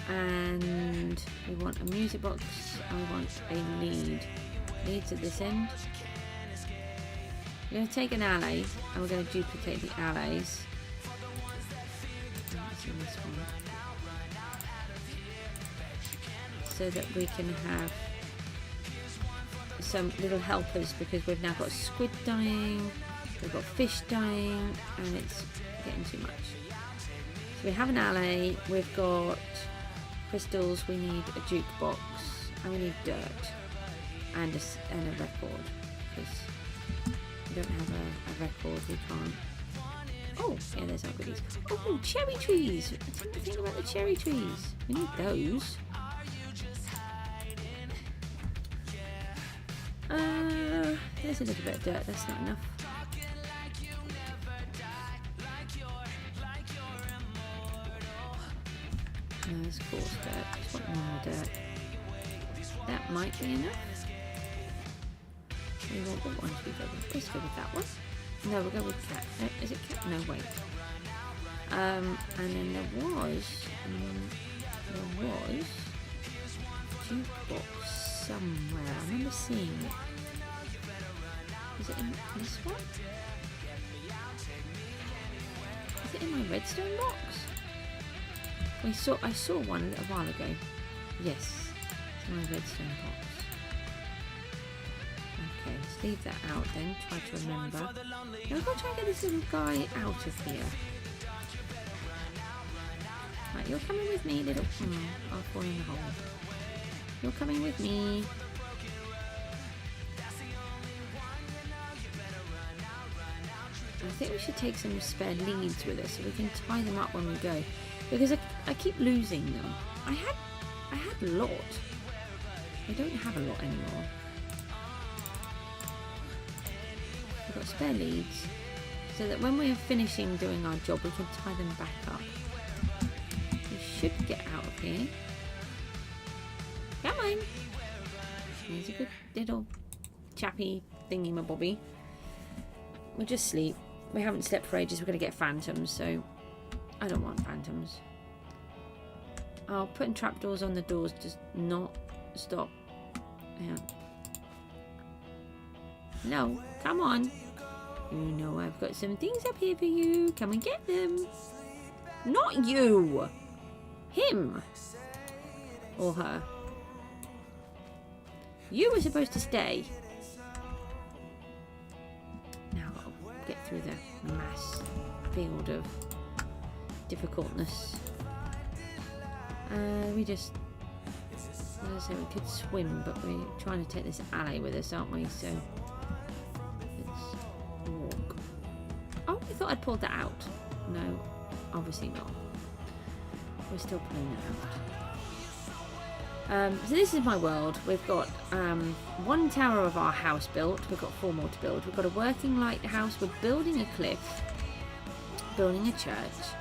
And we want a music box and we want a lead. Leads at this end. We're going to take an alley and we're going to duplicate the alleys. That's in this one. So that we can have some little helpers, because we've now got squid dying, we've got fish dying, and it's getting too much. So we have an alley, we've got crystals, we need a jukebox, and we need dirt and a record, because we don't have a record, we can't. Oh, yeah, there's our goodies. Oh, cherry trees! I didn't think about the cherry trees. We need those. There's a little bit of dirt, that's not enough. No, it's coarse dirt, just want more dirt. That might be enough. We want what one should we go with? Let's go with that one. No, we'll go with cat. Is it cat? No, wait. And then there was jukebox somewhere. I remember seeing it. Is it in this one? Is it in my redstone box? I saw one a little while ago. Yes, it's in my redstone box. Okay, let's leave that out then. Try to remember. Now I've got to try and get this little guy out of here. Right, you're coming with me, little... I'll fall in the hole. You're coming with me. I think we should take some spare leads with us so we can tie them up when we go. Because I keep losing them. I had a lot. I don't have a lot anymore. We've got spare leads. So that when we're finishing doing our job, we can tie them back up. We should get out of here. Come on. He's a good little chappy thingy-mabobby. We'll just sleep. We haven't slept for ages. We're going to get phantoms, so I don't want phantoms. Oh, putting trapdoors on the doors does not stop. Hang on. No, come on. You know I've got some things up here for you. Come and get them. Not you. Him. Or her. You were supposed to stay. Now I'll get through the mass field of difficultness. We just... as I say, we could swim, but we're trying to take this alley with us, aren't we? So... walk. Oh, I thought I'd pulled that out. No, obviously not. We're still pulling that out. So this is my world. We've got one tower of our house built. We've got 4 more to build. We've got a working lighthouse. We're building a cliff. Building a church.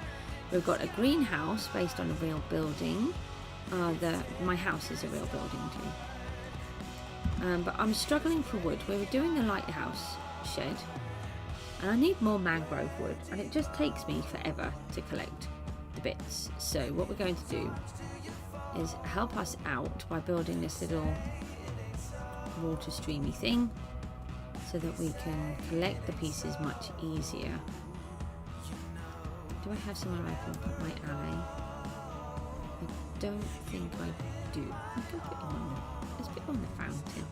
We've got a greenhouse based on a real building. My house is a real building too. But I'm struggling for wood. We were doing the lighthouse shed. And I need more mangrove wood, and it just takes me forever to collect the bits. So what we're going to do is help us out by building this little water streamy thing so that we can collect the pieces much easier. Do I have somewhere I can put my alley? I don't think I do. I can put it on. Let's put it on the fountain.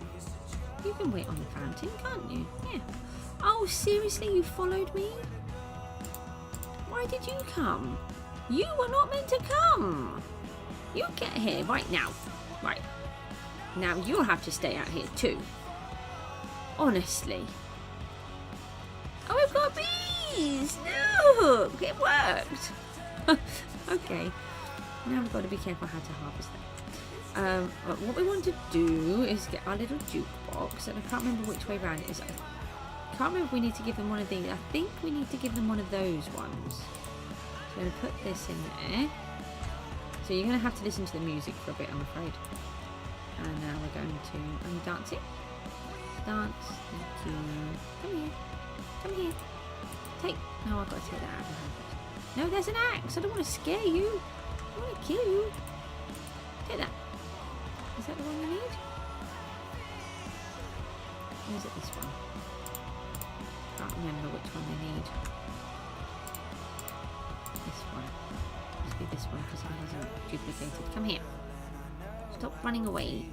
You can wait on the fountain, can't you? Yeah. Oh, seriously? You followed me? Why did you come? You were not meant to come. You get here right now. Right. Now you'll have to stay out here too. Honestly. Oh, we've got bees! Look! It worked! Okay. Now we've got to be careful how to harvest them. But what we want to do is get our little jukebox, and I can't remember which way around it is. I can't remember if we need to give them one of these. I think we need to give them one of those ones. So I'm going to put this in there. So you're going to have to listen to the music for a bit, I'm afraid. And now we're going to... are you dancing? Dance. Thank you. Come here. Come here. Take... no, I've got to take that out of your hand first. No, there's an axe. I don't want to scare you. I want to kill you. Take that. Is that the one you need? Or is it this one? Can't remember which one they need. This one. Must be this one because it hasn't duplicated. Come here. Stop running away.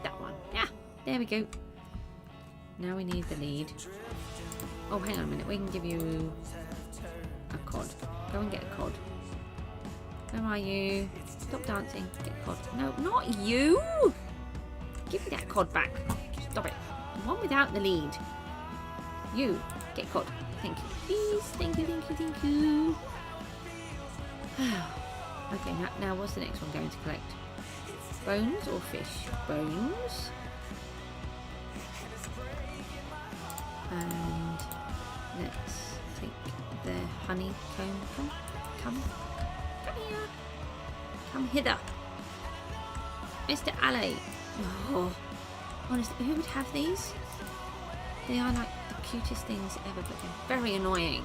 That one. Yeah, there we go. Now we need the lead. Oh, hang on a minute. We can give you a cod. Go and get a cod. Where are you? Stop dancing. Get a cod. No, not you! Give me that cod back. Stop it. The one without the lead. You. Get cod. Thank you. Please. Thank you, thank you, thank you. Okay, now what's the next one going to collect? Bones or fish? Bones. And let's take the honeycomb. Come here. Come hither. Mr. Alley. Oh, honestly, who would have these? They are like the cutest things ever, but they're very annoying.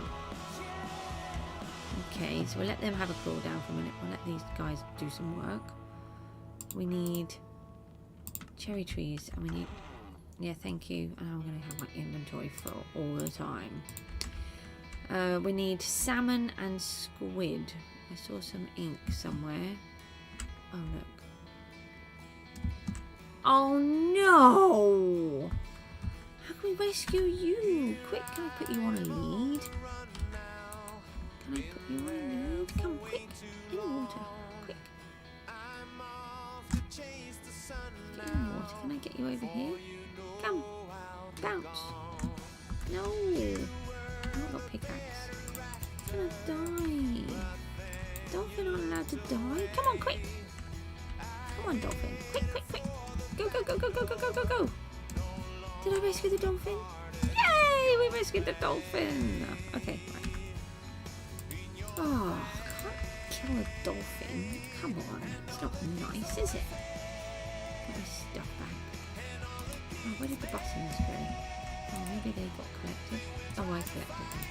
Okay, so we'll let them have a cool down for a minute. We'll let these guys do some work. We need cherry trees, and we need... yeah, thank you. And I'm going to have my inventory full all the time. We need salmon and squid. I saw some ink somewhere. Oh, look. Oh, no! How can we rescue you? Quick, can I put you on a lead? Can I put you on a lead? Come, quick. In the water. Quick. Get in the water. Can I get you over here? Come. Bounce. No. Come on, quick. Come on, dolphin. Quick, quick, quick. Go, go, go, go, go, go, go, go, go. Did I rescue the dolphin? Yay! We rescued the dolphin. Okay, right. Oh, can't kill a dolphin. Come on. It's not nice, is it? Put my stuff back. Oh, where did the buttons go? Oh, maybe they got collected. Oh, I collected them.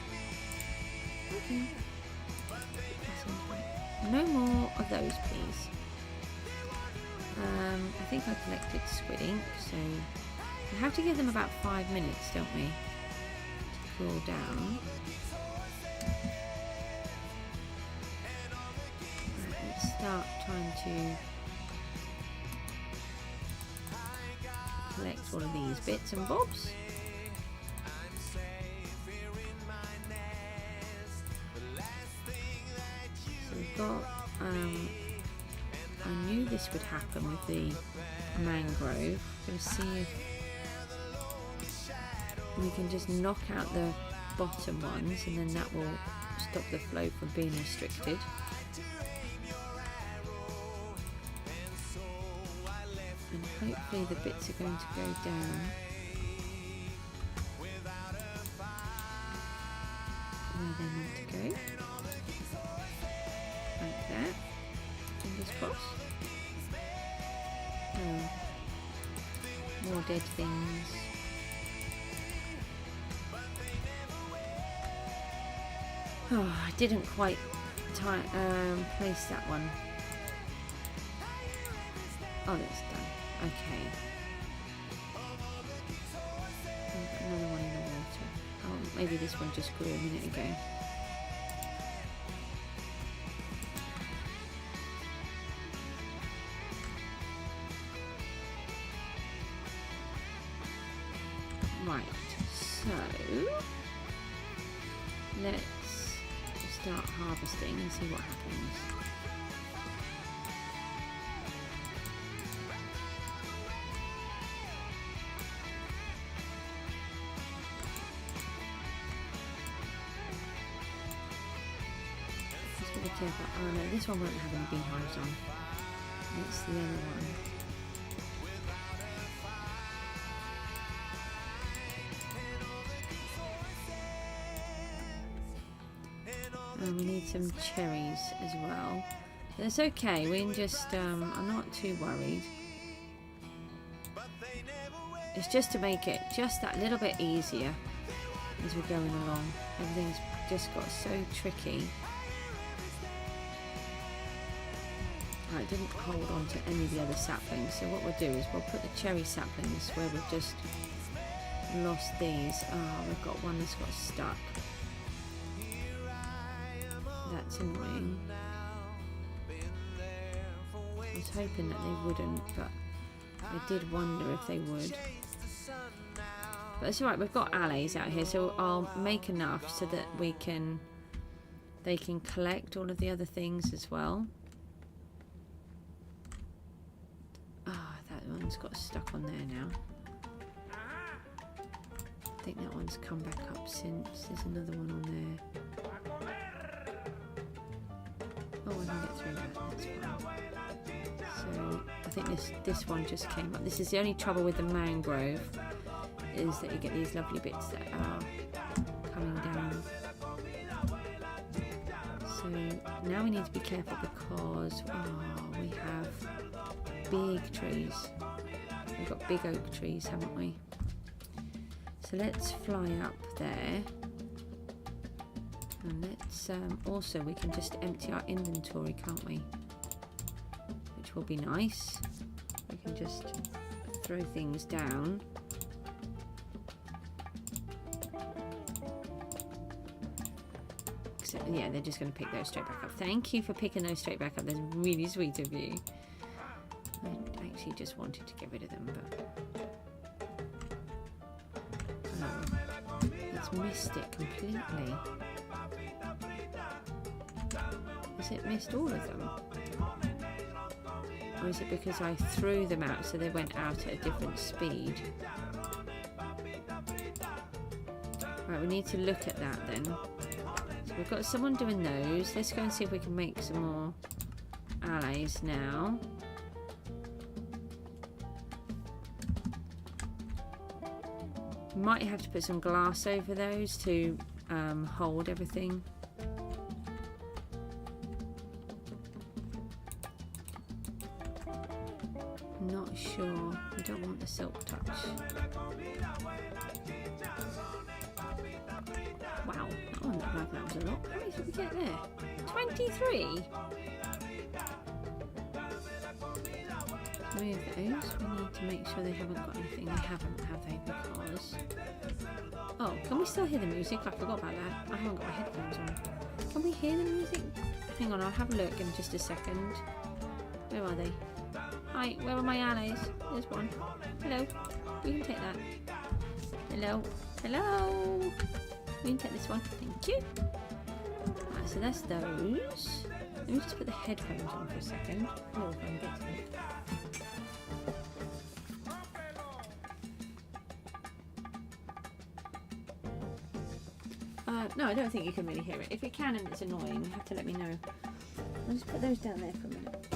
Okay. Buttons back. No more of those, please. I think I collected squid ink, so we have to give them about 5 minutes, don't we, to cool down. Right, let's start trying to collect all of these bits and bobs. So we've got I knew this would happen with the mangrove. I'm going to see if we can just knock out the bottom ones, and then that will stop the flow from being restricted. And hopefully the bits are going to go down where they're meant to go. Like that. Fingers crossed. Oh, more dead things. Oh, I didn't quite place that one. Oh, that's done. Okay. Another one in the water. Oh, maybe this one just grew a minute ago. Right, so let's start harvesting and see what happens. Just be careful. Oh no, this one won't have any beehives on. It's the other one. And we need some cherries as well. That's okay, we can just, I'm not too worried. It's just to make it just that little bit easier as we're going along. Everything's just got so tricky. I didn't hold on to any of the other saplings, so what we'll do is we'll put the cherry saplings where we've just lost these. Oh, we've got one that's got stuck. That's annoying. I was hoping that they wouldn't, but I did wonder if they would. But it's alright, we've got allays out here, so I'll make enough so that they can collect all of the other things as well. Ah, that one's got stuck on there now. I think that one's come back up since. There's another one on there. Oh, I can get through that, that's fine. So, I think this one just came up. This is the only trouble with the mangrove, is that you get these lovely bits that are coming down. So, now we need to be careful because, we have big trees. We've got big oak trees, haven't we? So let's fly up there. And let's also, we can just empty our inventory, can't we? Which will be nice. We can just throw things down. Except, yeah, they're just going to pick those straight back up. Thank you for picking those straight back up. That's really sweet of you. I actually just wanted to get rid of them, but... Oh, it's missed it completely. Has it missed all of them? Or is it because I threw them out so they went out at a different speed? Right, we need to look at that then. So we've got someone doing those. Let's go and see if we can make some more alleys now. Might have to put some glass over those to hold everything. Not sure. We don't want the silk touch. Wow, that one looked like that was a lot. How many did we get there? 23? Three of those. We need to make sure they haven't got anything. They haven't, have they? Because... Oh, can we still hear the music? I forgot about that. I haven't got my headphones on. Can we hear the music? Hang on, I'll have a look in just a second. Where are they? Hi, where are my allies? There's one. Hello. You can take that. Hello. Hello. You can take this one. Thank you. Right, so that's those. Let me just put the headphones on for a second. Oh, if I can get to it. No, I don't think you can really hear it. If you can and it's annoying, you have to let me know. I'll just put those down there for a minute.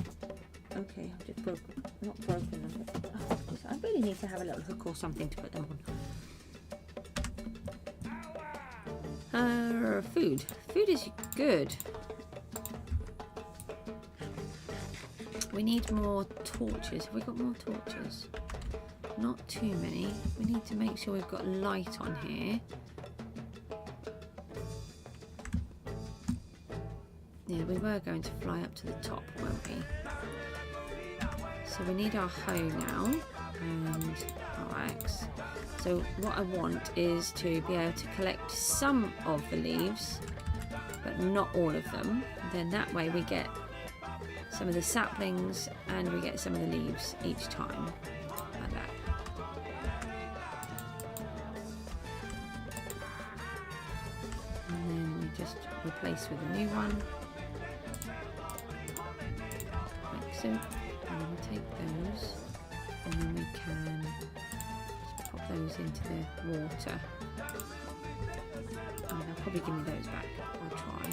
Okay, I've just broken, not broken them. Oh, I really need to have a little hook or something to put them on. Food. Food is good. We need more torches. Have we got more torches? Not too many. We need to make sure we've got light on here. Yeah, we were going to fly up to the top, weren't we? So we need our hoe now and our axe. So what I want is to be able to collect some of the leaves, but not all of them. Then that way we get some of the saplings and we get some of the leaves each time, like that. And then we just replace with a new one. So, and then we take those and then we can just pop those into the water. And they'll probably give me those back. I'll try.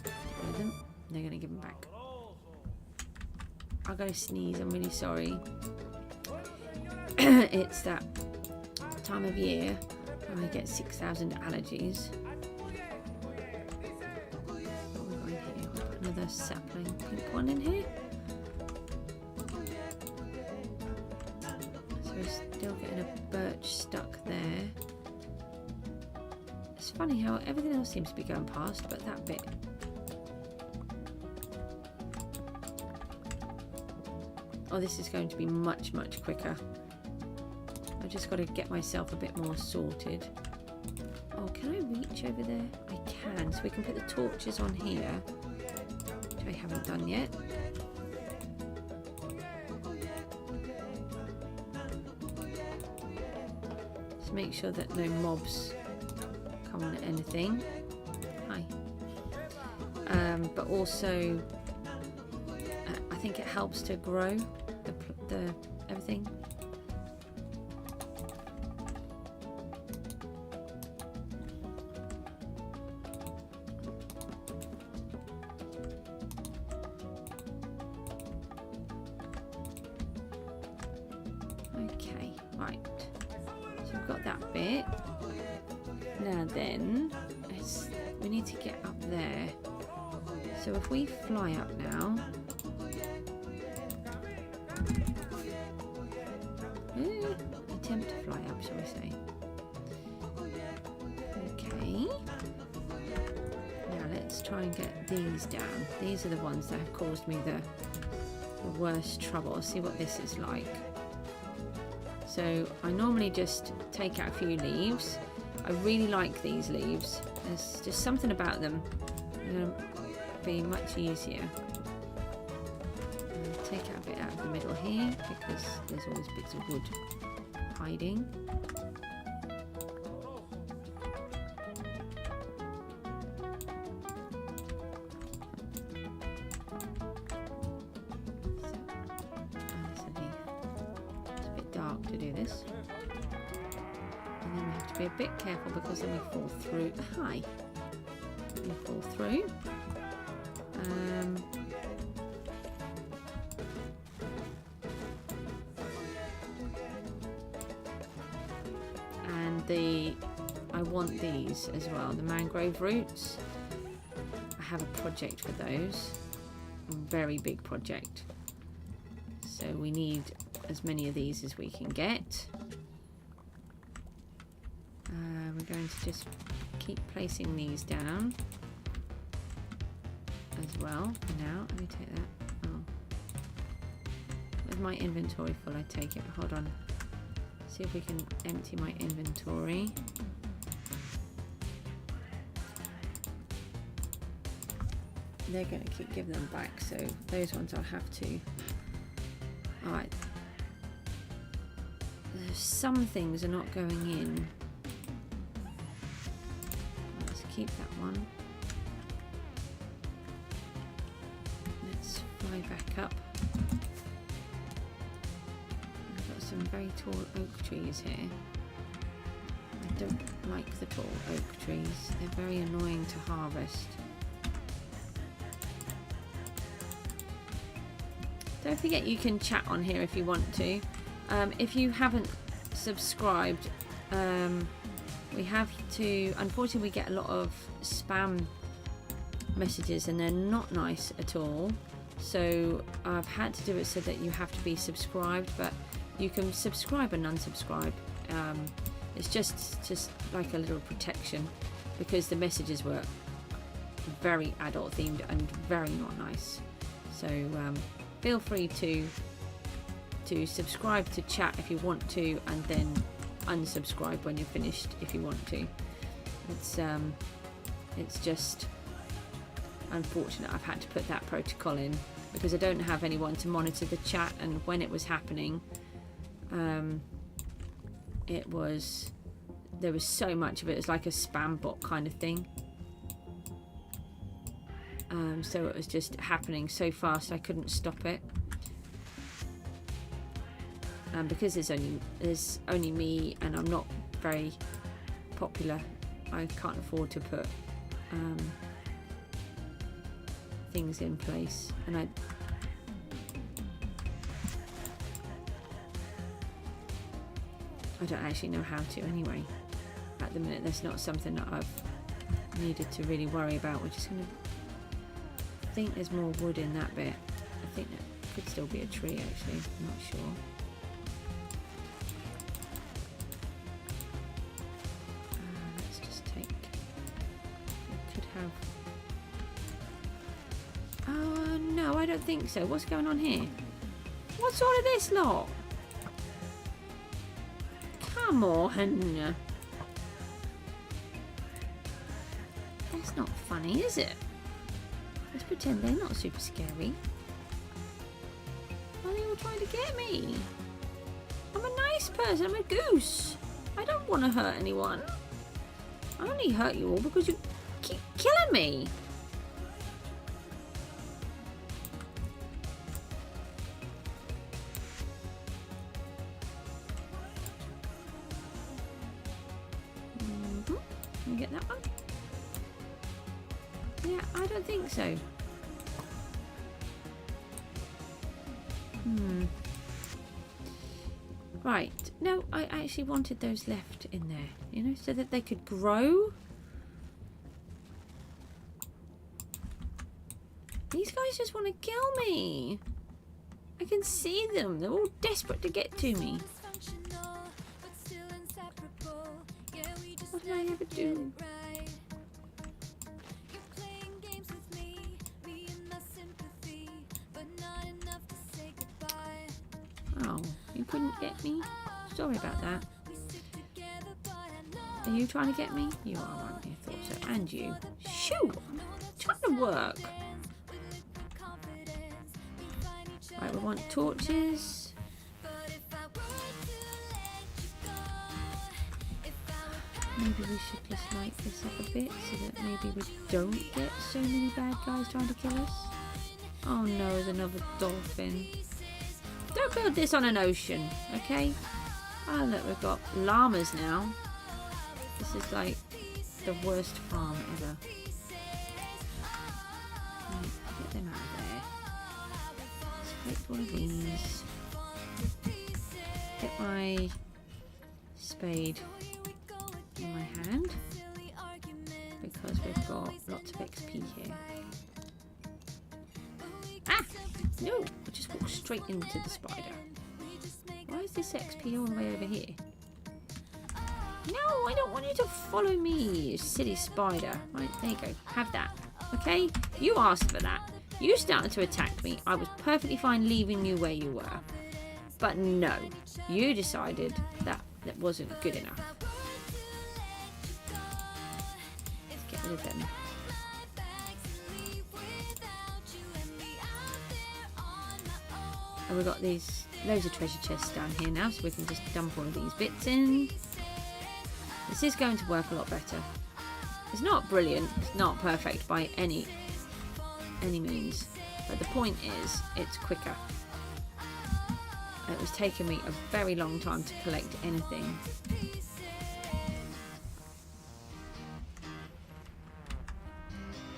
Get rid of them. They're going to give them back. I'll go sneeze, I'm really sorry. It's that time of year when I get 6,000 allergies. What have we got in here? We've got another sapling pink one in here. So we're still getting a birch stuck there. It's funny how everything else seems to be going past, but that bit. Oh, this is going to be much, much quicker. I've just got to get myself a bit more sorted. Oh, can I reach over there? I can. So we can put the torches on here, which I haven't done yet. Just make sure that no mobs come on anything. Hi. But also, I think it helps to grow the everything. Okay, right. So we've got that bit. Now then, we need to get up there. So if we fly up now. Attempt to fly up, shall we say. Okay. Now let's try and get these down. These are the ones that have caused me the worst trouble. See what this is like. So I normally just take out a few leaves. I really like these leaves. There's just something about them. They're going to be much easier. Take out a bit out of the middle here because there's always bits of wood hiding. There's a leaf. It's a bit dark to do this. And then we have to be a bit careful because then we fall through. Hi. We fall through. I want these as well, the mangrove roots. I have a project for those, a very big project. So we need as many of these as we can get. We're going to just keep placing these down as well for now. Let me take that. Oh. With my inventory full, I take it. Hold on. See if we can empty my inventory. They're going to keep giving them back, so those ones I'll have to. Alright. Some things are not going in. Let's keep that one. Let's fly back up. We've got some very tall oak trees here. I don't like the tall oak trees. They're very annoying to harvest. Don't forget you can chat on here if you want to. If you haven't subscribed, we have to, unfortunately we get a lot of spam messages and they're not nice at all. So I've had to do it so that you have to be subscribed, but you can subscribe and unsubscribe. It's just like a little protection because the messages were very adult themed and very not nice. So feel free to subscribe to chat if you want to, and then unsubscribe when you're finished if you want to. It's just unfortunate I've had to put that protocol in because I don't have anyone to monitor the chat, and when it was happening, there was so much of it. It was like a spam bot kind of thing. So it was just happening so fast I couldn't stop it. Because there's only me and I'm not very popular, I can't afford to put things in place, and I don't actually know how to anyway. At the minute, that's not something that I've needed to really worry about. We're just going to. I think there's more wood in that bit. I think that could still be a tree actually. I'm not sure. Let's just take. We could have. Oh no, I don't think so. What's going on here? What's all of this lot? Come on. That's not funny, is it? Let's pretend they're not super scary. Why are they all trying to get me? I'm a nice person. I'm a goose. I don't want to hurt anyone. I only hurt you all because you keep killing me. Can we get that one? Yeah, I don't think so. Right. No, I actually wanted those left in there, you know, so that they could grow. These guys just want to kill me. I can see them. They're all desperate to get to me. What did I ever do? Oh, you couldn't get me? Sorry about that. Are you trying to get me? You are, aren't you? I thought so. And you. Shoo! I'm trying to work. Right, we want torches. Maybe we should just light this up a bit so that maybe we don't get so many bad guys trying to kill us. Oh no, there's another dolphin. Don't build this on an ocean, okay? Oh look, we've got llamas now. This is like the worst farm ever. Right, get them out of there. Let's take one of these. Get my spade. in my hand because we've got lots of XP here. Ah! No! I just walked straight into the spider. Why is this XP all the way over here? No, I don't want you to follow me, you silly spider. Right, there you go. Have that. Okay? You asked for that. You started to attack me. I was perfectly fine leaving you where you were. But no, you decided that wasn't good enough. Let's get rid of them. And we've got these loads of treasure chests down here now, so we can just dump all of these bits in. This is going to work a lot better. It's not brilliant, it's not perfect by any means, but the point is it's quicker. It was taking me a very long time to collect anything.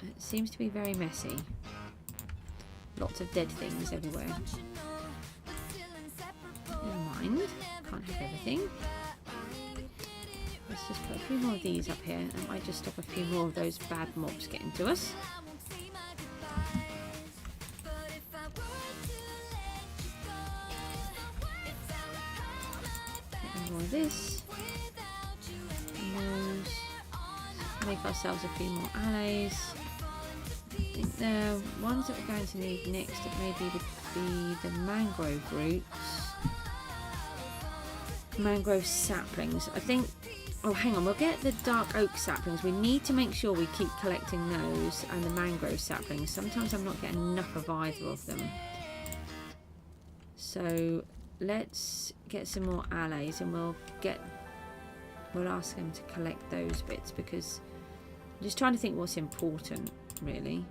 It seems to be very messy. Lots of dead things everywhere. Never mind, can't have everything. Let's just put a few more of these up here, and it might just stop a few more of those bad mobs getting to us. More of this. And those. Make ourselves a few more allies. I think the ones that we're going to need next maybe would be the mangrove roots. Mangrove saplings. I think. Oh, hang on. We'll get the dark oak saplings. We need to make sure we keep collecting those and the mangrove saplings. Sometimes I'm not getting enough of either of them. So let's get some more allies, and we'll ask them to collect those bits, because I'm just trying to think what's important, really.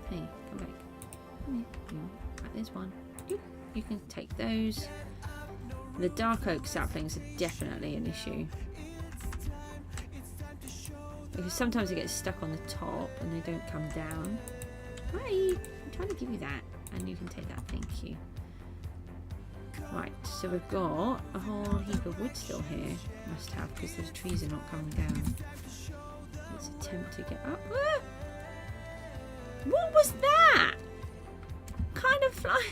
Hey, come back. Come here. Right, there's one. You can take those. The dark oak saplings are definitely an issue, because sometimes it gets stuck on the top and they don't come down. Hi, I'm trying to give you that, and you can take that. Thank you. Right, so we've got a whole heap of wood still here. Must have, because those trees are not coming down. Let's attempt to get up. Ah! What was that? Kind of fly.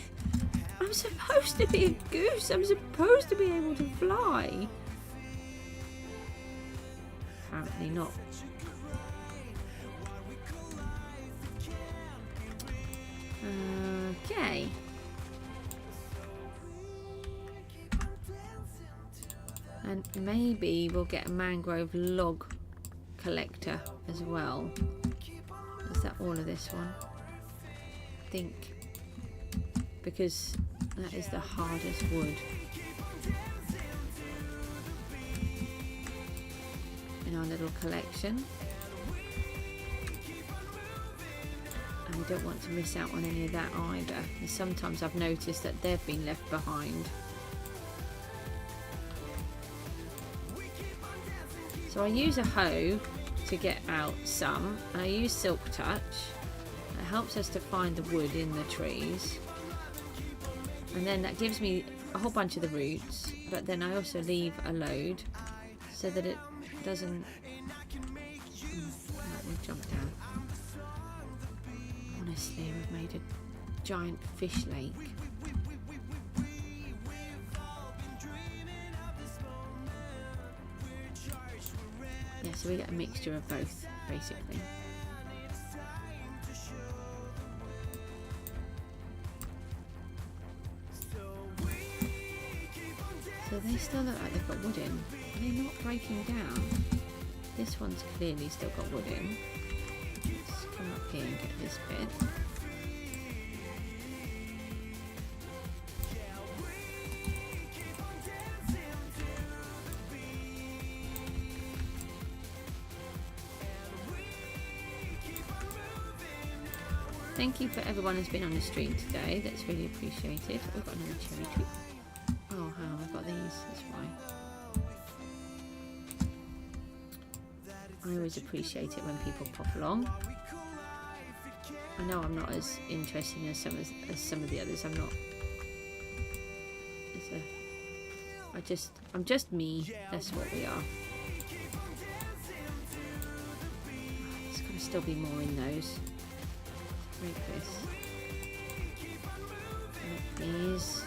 I'm supposed to be a goose. I'm supposed to be able to fly. Apparently not. Okay. And maybe we'll get a mangrove log collector as well. Is that all of this one? I think. Because that is the hardest wood in our little collection. And we don't want to miss out on any of that either. And sometimes I've noticed that they've been left behind. So I use a hoe to get out some, and I use silk touch. It helps us to find the wood in the trees. And then that gives me a whole bunch of the roots, but then I also leave a load so that it doesn't... Let me jump down. Honestly, we've made a giant fish lake. Yeah, so we get a mixture of both, basically. So they still look like they've got wood in. Are they not breaking down? This one's clearly still got wood in. Let's come up here and get this bit. Thank you for everyone who's been on the stream today. That's really appreciated. We've got another cherry tree. Oh, hang on, I've got these. That's why. I always appreciate it when people pop along. I know I'm not as interesting as some of the others. I'm not. I I'm just me. That's what we are. There's going to still be more in those. Break this. Make these.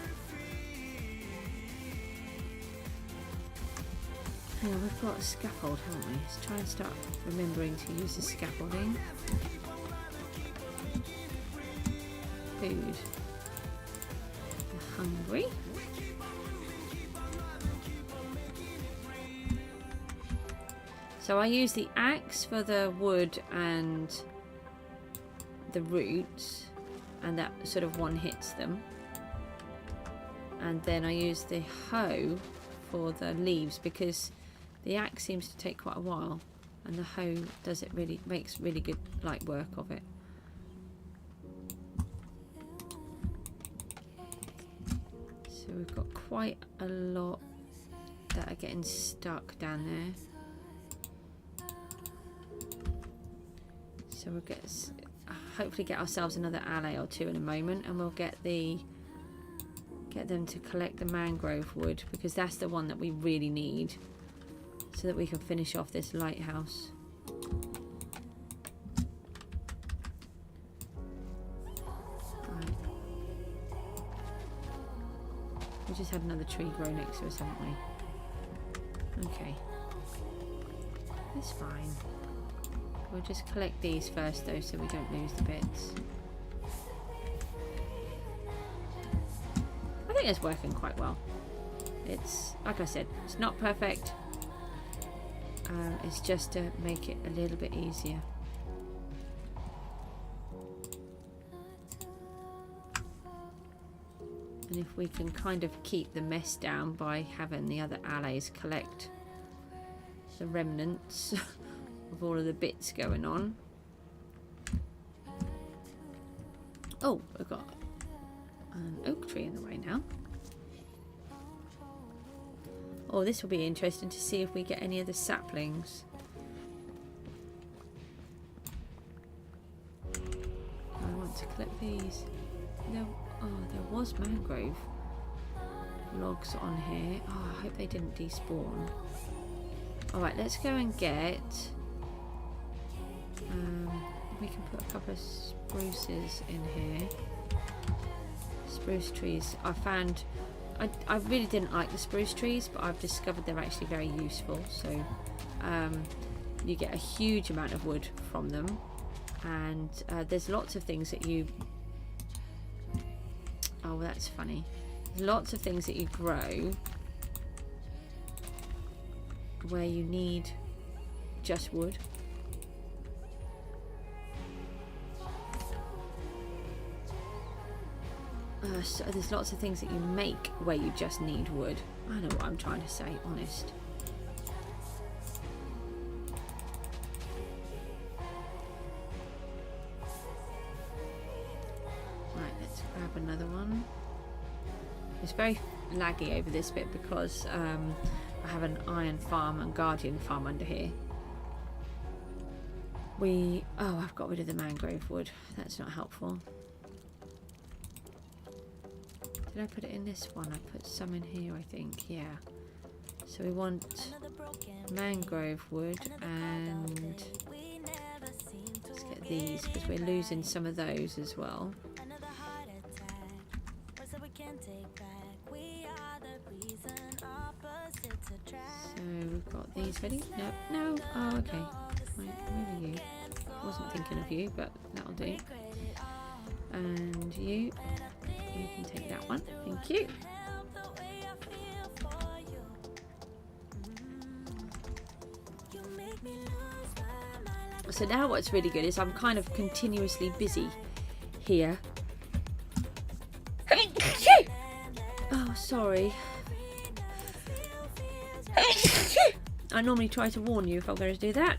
Hang on, we've got a scaffold, haven't we? Let's try and start remembering to use the scaffolding. Food. I'm hungry. So I use the axe for the wood and the roots, and that sort of one hits them. And then I use the hoe for the leaves, because the axe seems to take quite a while, and the hoe does it really, makes really good light work of it. So we've got quite a lot that are getting stuck down there. So we'll hopefully get ourselves another alley or two in a moment, and we'll get them to collect the mangrove wood, because that's the one that we really need, so that we can finish off this lighthouse. Right. We just had another tree grow next to us, haven't we? Okay. It's fine. We'll just collect these first though, so we don't lose the bits. I think it's working quite well. It's, like I said, it's not perfect. It's just to make it a little bit easier. And if we can kind of keep the mess down by having the other allies collect the remnants of all of the bits going on. Oh, we've got an oak tree in the way now. Oh, this will be interesting to see if we get any of the saplings. I want to collect these. There was mangrove logs on here. Oh, I hope they didn't despawn. Alright, let's go and get... we can put a couple of spruces in here. Spruce trees. I found... I really didn't like the spruce trees, but I've discovered they're actually very useful. So you get a huge amount of wood from them, and there's lots of things that you... Oh, that's funny. There's lots of things that you grow where you need just wood. So there's lots of things that you make where you just need wood. I know what I'm trying to say, honest. Right, let's grab another one. It's very laggy over this bit because I have an iron farm and guardian farm under here. Oh, I've got rid of the mangrove wood. That's not helpful. Did I put it in this one? I put some in here, I think. Yeah. So we want mangrove wood, and let's get these because we're losing some of those as well. So we've got these ready. No. Oh, okay. Right, where are you? Wasn't thinking of you, but that'll do. And you can take that one. Thank you. So now what's really good is I'm kind of continuously busy here. Oh, sorry. I normally try to warn you if I'm going to do that.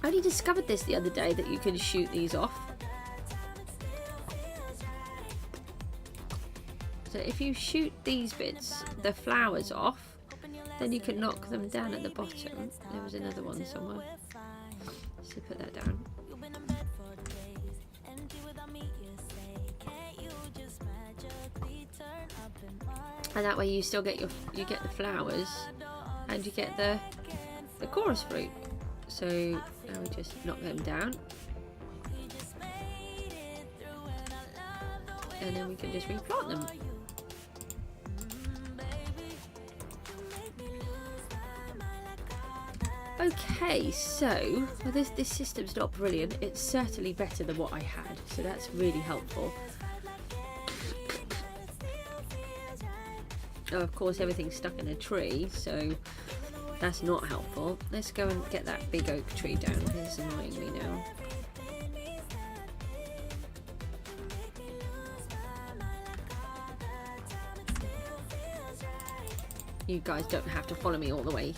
I only discovered this the other day, that you can shoot these off. So if you shoot these bits, the flowers off, then you can knock them down at the bottom. There was another one somewhere. So put that down. and that way you still get you get the flowers and you get the chorus fruit. So now we just knock them down, and then we can just replant them. Okay, so well, this system's not brilliant. It's certainly better than what I had, so that's really helpful. Oh, of course, everything's stuck in a tree, so that's not helpful. Let's go and get that big oak tree down. It's annoying me now. You guys don't have to follow me all the way.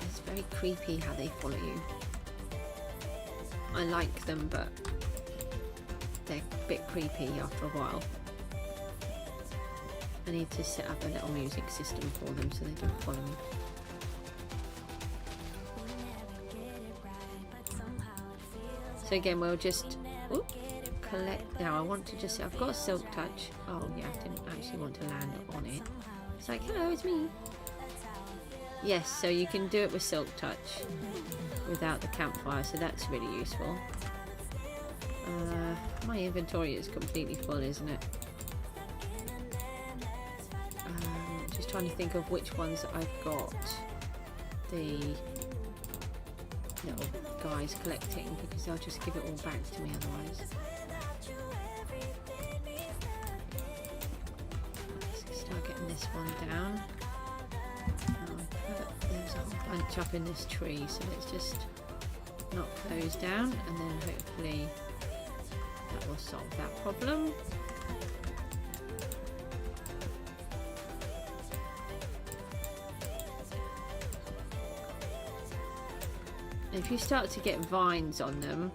It's very creepy how they follow you. I like them, but they're a bit creepy after a while. I need to set up a little music system for them so they don't follow me. So again, we'll just collect. Now I want to just, I've got a silk touch. Oh yeah, I didn't actually want to land on it. It's like, hello, it's me. Yes, so you can do it with silk touch without the campfire, so that's really useful. My inventory is completely full, isn't it? Just trying to think of which ones I've got the little guys collecting, because they'll just give it all back to me otherwise. Let's start getting this one down. There's a whole bunch up in this tree, so let's just knock those down, and then hopefully that will solve that problem. If you start to get vines on them,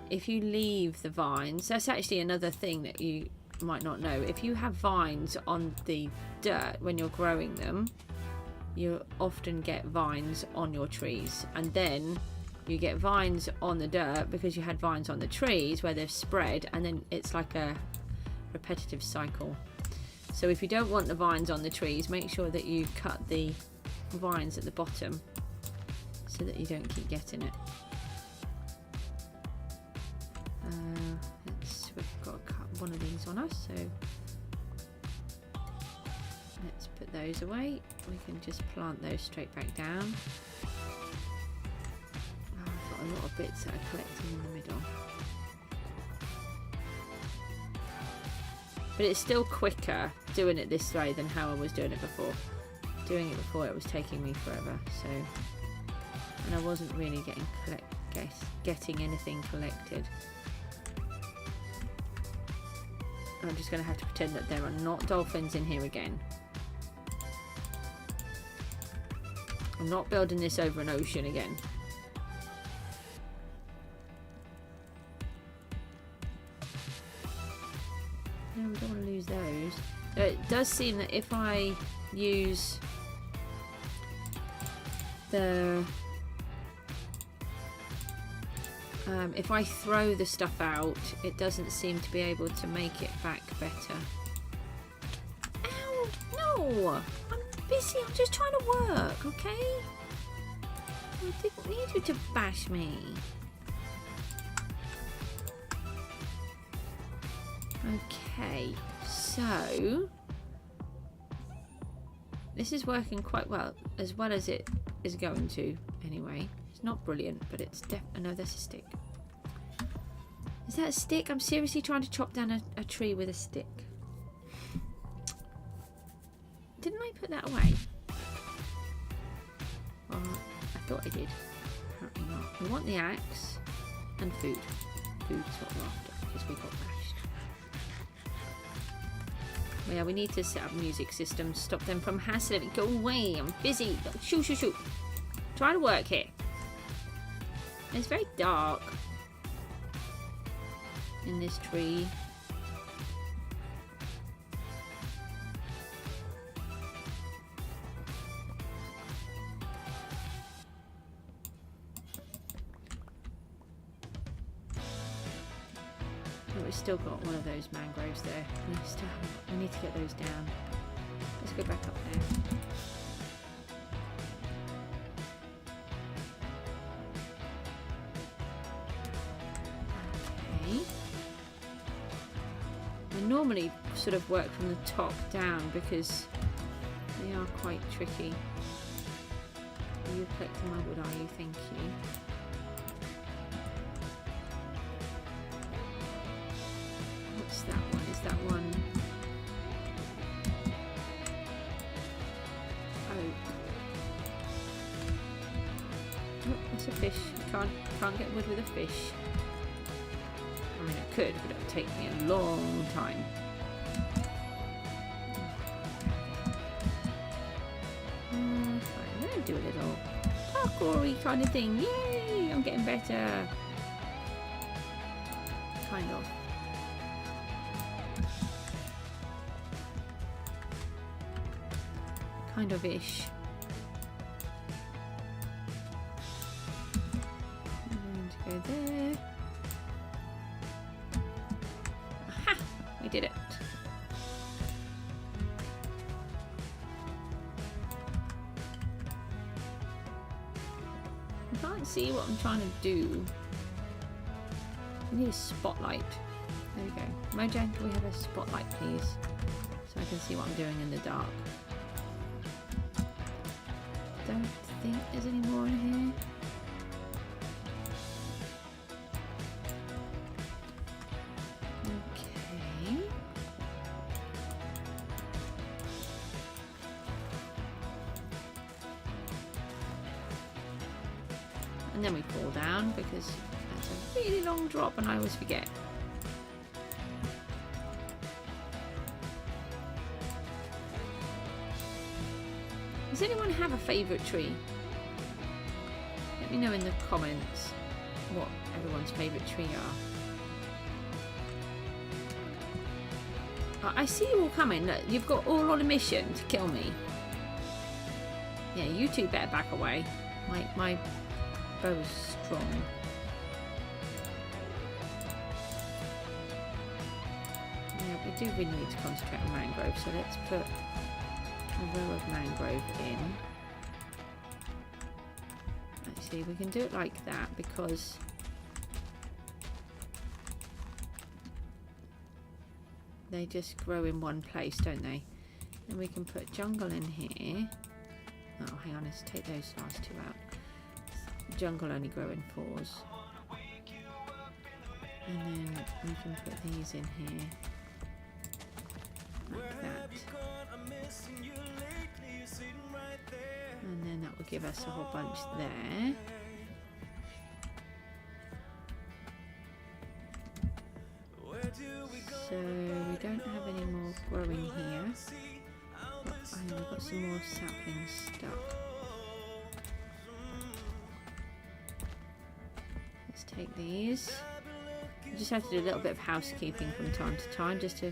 if you leave the vines, that's actually another thing that you might not know. If you have vines on the dirt when you're growing them, you often get vines on your trees, and then you get vines on the dirt because you had vines on the trees where they've spread, and then it's like a repetitive cycle. So if you don't want the vines on the trees, make sure that you cut the vines at the bottom so that you don't keep getting it. We've got to cut one of these on us, so let's put those away. We can just plant those straight back down. I've got a lot of bits that are collecting in the middle, but it's still quicker doing it this way than how I was doing it before. Doing it before, it was taking me forever, so, and I wasn't really getting anything collected. I'm just going to have to pretend that there are not dolphins in here again. I'm not building this over an ocean again. No, we don't want to lose those. It does seem that if I use the... if I throw the stuff out, it doesn't seem to be able to make it back better. Ow! No! I'm busy, I'm just trying to work, okay? I didn't need you to bash me. Okay, so this is working quite well as it is going to anyway. It's not brilliant, but it's no, that's a stick. Is that a stick? I'm seriously trying to chop down a tree with a stick. Didn't I put that away? Well, I thought I did. Apparently not. We want the axe and food. Food's what we're after, because we got bashed. Well, yeah, we need to set up music systems, stop them from hassling me. Go away, I'm busy. Shoot, shoot, shoot. Trying to work here. It's very dark in this tree. But we've still got one of those mangroves there. We need to get those down. Let's go back up there. Okay. I normally sort of work from the top down because they are quite tricky. Are you collecting my wood, are you? Thank you. What's that one? Is that one? Oh, that's a fish. Can't get wood with a fish. I mean, I could, but it would take me a long time. Fine. I'm gonna do a little parkour-y kind of thing. Yay! I'm getting better. Kind of. Kind of ish. I'm going to go there. Aha! We did it. I can't see what I'm trying to do. I need a spotlight. There we go. Mojang, can we have a spotlight, please? So I can see what I'm doing in the dark. Don't think there's any more in here. Okay. And then we fall down because that's a really long drop and I always forget. Does anyone have a favourite tree? Let me know in the comments what everyone's favourite tree are. I see you all coming. Look, you've got all on a mission to kill me. Yeah, you two better back away. My bow is strong. Yeah, we do really need to concentrate on mangrove, so let's put a row of mangrove in. Let's see, we can do it like that because they just grow in one place, don't they? And we can put jungle in here. Oh, hang on, let's take those last two out. Jungle only grow in 4s. And then we can put these in here. Like that. And then that will give us a whole bunch there. So we don't have any more growing here. But I've got some more saplings stuck. Let's take these. I just have to do a little bit of housekeeping from time to time just to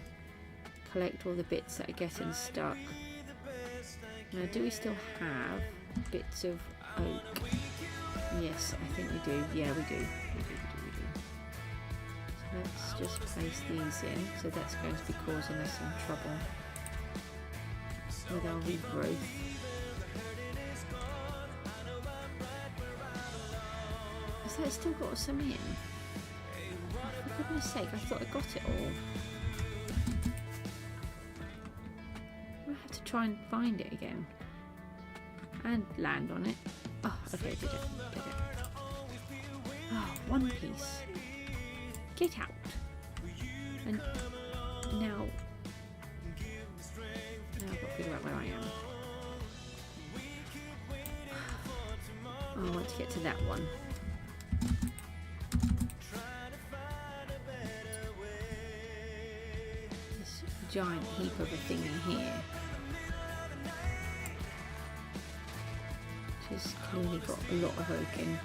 collect all the bits that are getting stuck. Now, do we still have bits of oak? Yes, I think we do. Yeah, we do. We do. So let's just place these in. So that's going to be causing us some trouble with our regrowth. Has that still got some in? Oh, for goodness sake, I thought I got it all. I have to try and find it again. And land on it. Oh, okay, did it. Oh, one piece. Get out. And now I've got to figure out where I am. Oh, I want to get to that one. This giant heap of a thing in here. Which has clearly got a lot of oak in.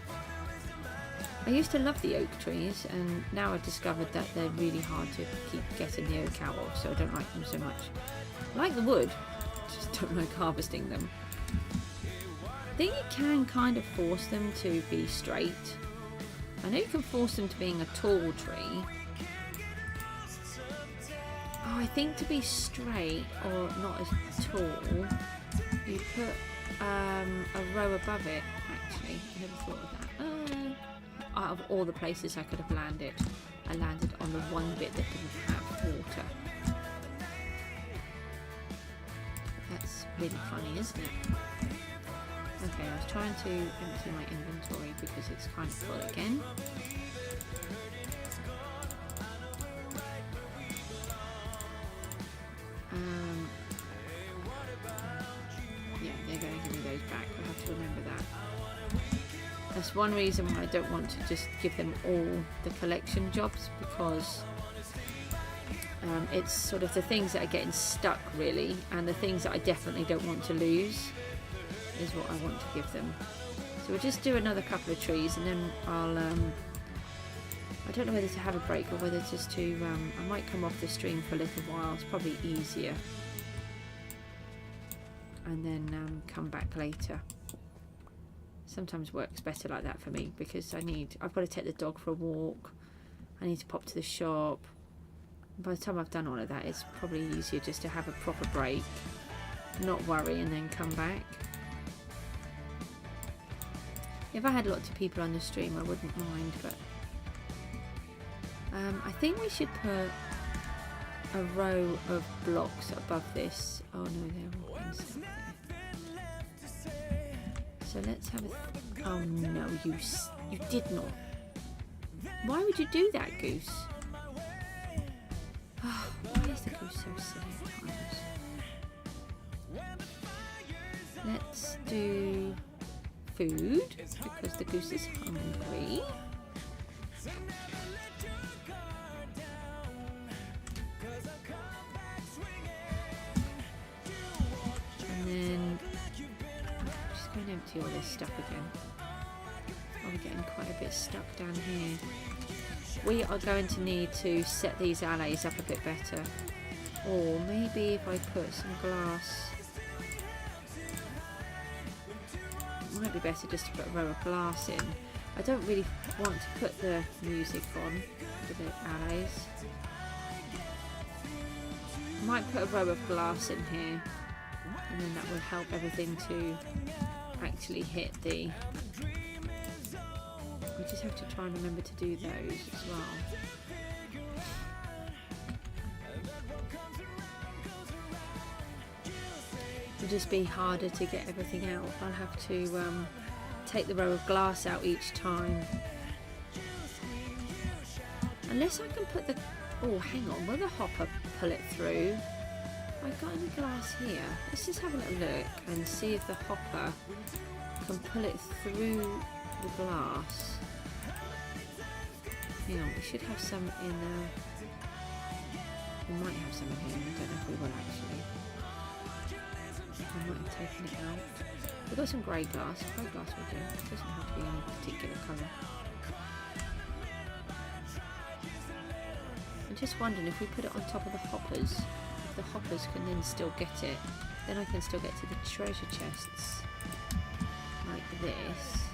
I used to love the oak trees, and now I've discovered that they're really hard to keep getting the oak out of, so I don't like them so much. I like the wood, just don't like harvesting them. I think you can kind of force them to be straight. I know you can force them to being a tall tree. Oh, I think to be straight or not as tall, you put a row above it. Actually, I never thought of that. Out of all the places I could have landed, I landed on the one bit that didn't have water. That's really funny, isn't it? Okay, I was trying to empty my inventory because it's kind of full again. Yeah, they're going to give me those back. I have to remember that. That's one reason why I don't want to just give them all the collection jobs, because it's sort of the things that are getting stuck really, and the things that I definitely don't want to lose is what I want to give them. So we'll just do another couple of trees, and then I'll I don't know whether to have a break or whether just to I might come off the stream for a little while. It's probably easier, and then come back later. Sometimes works better like that for me, because I've got to take the dog for a walk, I need to pop to the shop. By the time I've done all of that, it's probably easier just to have a proper break, not worry, and then come back. If I had lots of people on the stream, I wouldn't mind, but I think we should put a row of blocks above this. Oh no, they're all things up there. So let's have a... oh no, you did not. Why would you do that, Goose? Oh, why is the goose so silly at times? Let's do food, because the goose is hungry. And then I'm just going to empty all this stuff again. Oh, we're getting quite a bit stuck down here. We are going to need to set these alleys up a bit better. Or maybe if I put some glass... it might be better just to put a row of glass in. I don't really want to put the music on for the alleys. I might put a row of glass in here, and then that will help everything to actually hit the... we just have to try and remember to do those as well. It'll just be harder to get everything out. I'll have to take the row of glass out each time. Unless I can put the... oh, hang on, will the hopper pull it through? Have I got any glass here? Let's just have a little look and see if the hopper can pull it through the glass. Hang on, we should have some in there. We might have some in here, I don't know if we will actually. I might have taken it out. We've got some grey glass. Grey glass will do. It doesn't have to be any particular colour. I'm just wondering if we put it on top of the hoppers, if the hoppers can then still get it, then I can still get to the treasure chests. Like this.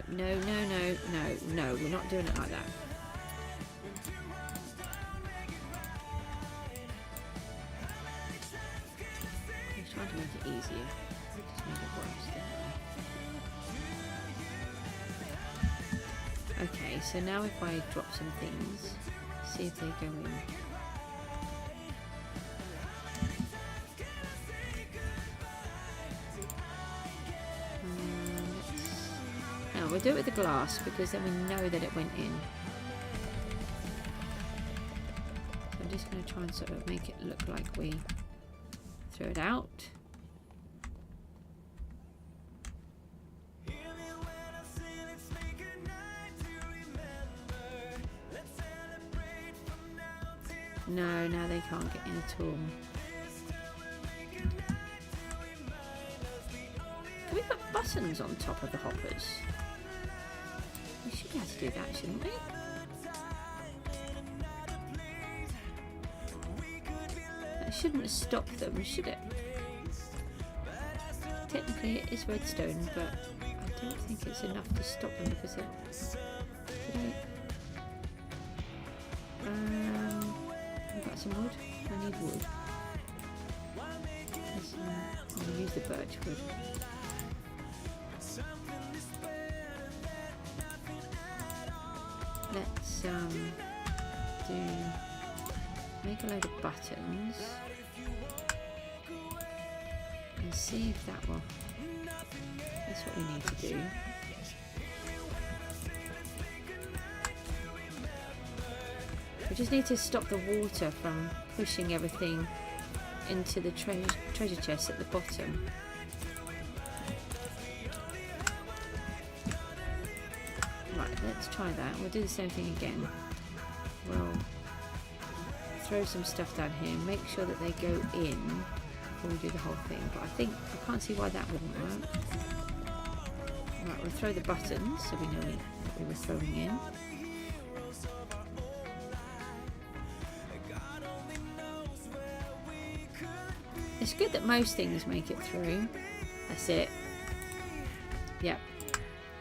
No, we're not doing it like that. I'm trying to make it easier. Just made it worse, didn't I? Okay, so now if I drop some things, see if they go in. We'll do it with the glass because then we know that it went in. So I'm just going to try and sort of make it look like we threw it out. No, now they can't get in at all. Can we put buttons on top of the hoppers? We should be able to do that, shouldn't we? That shouldn't stop them, should it? Technically it is redstone, but I don't think it's enough to stop them because some wood? I need wood. I'm going to use the birch wood. Let's make a load of buttons and see if that will. That's what we need to do. We just need to stop the water from pushing everything into the treasure chest at the bottom. Right, let's try that. We'll do the same thing again. We'll throw some stuff down here, make sure that they go in before we do the whole thing. But I can't see why that wouldn't work. Right, we'll throw the buttons so we know what we were throwing in. It's good that most things make it through. That's it. Yep.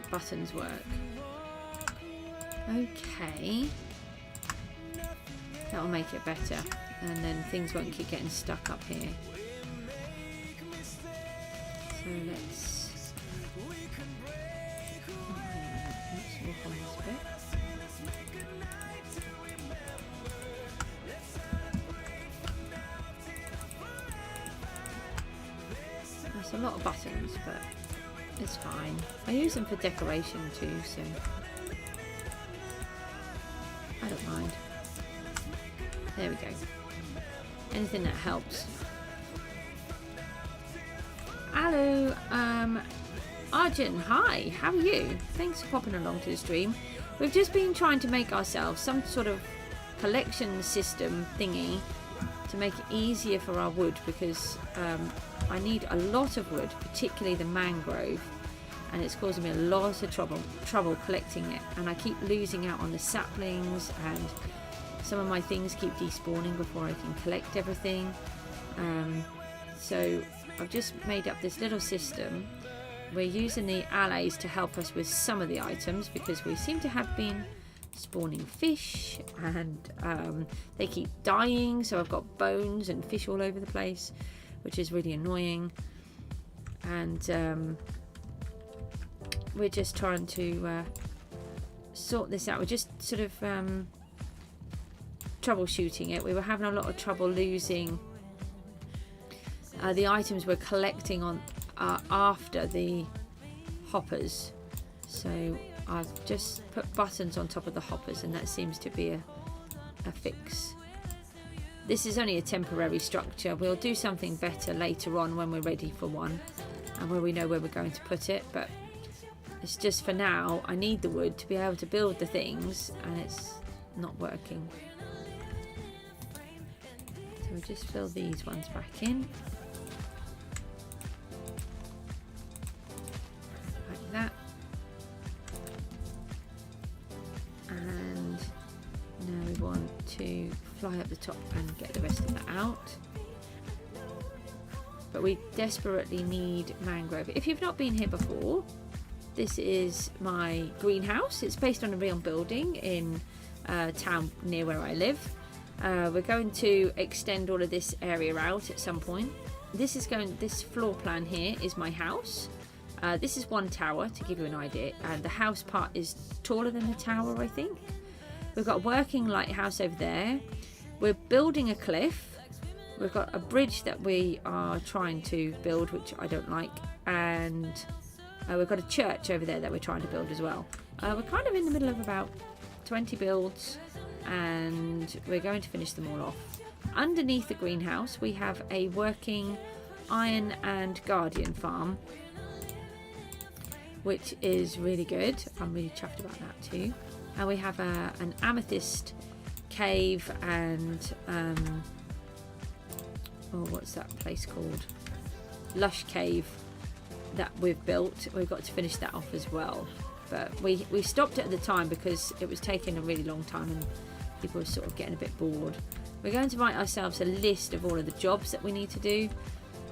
Buttons work. Okay. That'll make it better. And then things won't keep getting stuck up here. So let's walk on this bit. There's a lot of buttons, but it's fine. I use them for decoration too, so I don't mind. There we go. Anything that helps. Hello, Arjun, hi, how are you? Thanks for popping along to the stream. We've just been trying to make ourselves some sort of collection system thingy to make it easier for our wood, because I need a lot of wood, particularly the mangrove, and it's causing me a lot of trouble collecting it, and I keep losing out on the saplings, and some of my things keep despawning before I can collect everything. So I've just made up this little system. We're using the allies to help us with some of the items, because we seem to have been spawning fish, and they keep dying, so I've got bones and fish all over the place, which is really annoying. And we're just trying to sort this out. We're just sort of troubleshooting it. We were having a lot of trouble losing the items we're collecting on after the hoppers, so I've just put buttons on top of the hoppers, and that seems to be a fix. This is only a temporary structure. We'll do something better later on when we're ready for one and where we know where we're going to put it, but it's just for now I need the wood to be able to build the things, and it's not working. So we'll just fill these ones back in like that. And now we want to fly up the top and get the rest of that out. But we desperately need mangrove. If you've not been here before, this is my greenhouse. It's based on a real building in a town near where I live. We're going to extend all of this area out at some point. This floor plan here is my house. This is one tower, to give you an idea, and the house part is taller than the tower, I think. We've got a working lighthouse over there. We're building a cliff. We've got a bridge that we are trying to build, which I don't like, and we've got a church over there that we're trying to build as well. We're kind of in the middle of about 20 builds, and we're going to finish them all off. Underneath the greenhouse we have a working iron and guardian farm, which is really good. I'm really chuffed about that too. And we have an amethyst cave and what's that place called? Lush cave that we've built. We've got to finish that off as well. But we stopped it at the time because it was taking a really long time and people were sort of getting a bit bored. We're going to write ourselves a list of all of the jobs that we need to do.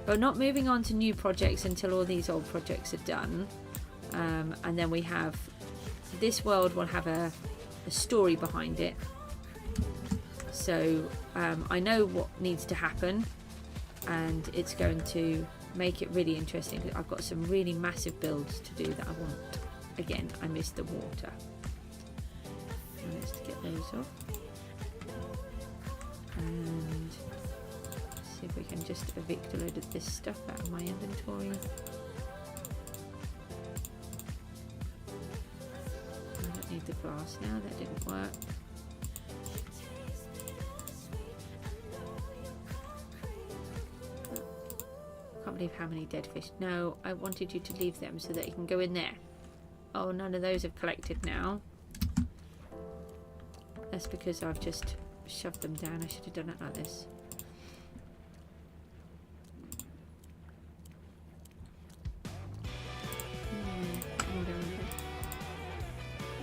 But we're not moving on to new projects until all these old projects are done. And then we have, this world will have a story behind it. So I know what needs to happen, and it's going to make it really interesting. I've got some really massive builds to do that I want. Again, I missed the water. Let's get those off. And see if we can just evict a load of this stuff out of my inventory. I don't need the glass now, that didn't work. I can't believe how many dead fish. No, I wanted you to leave them so that you can go in there. Oh, none of those have collected now. That's because I've just shoved them down. I should have done it like this.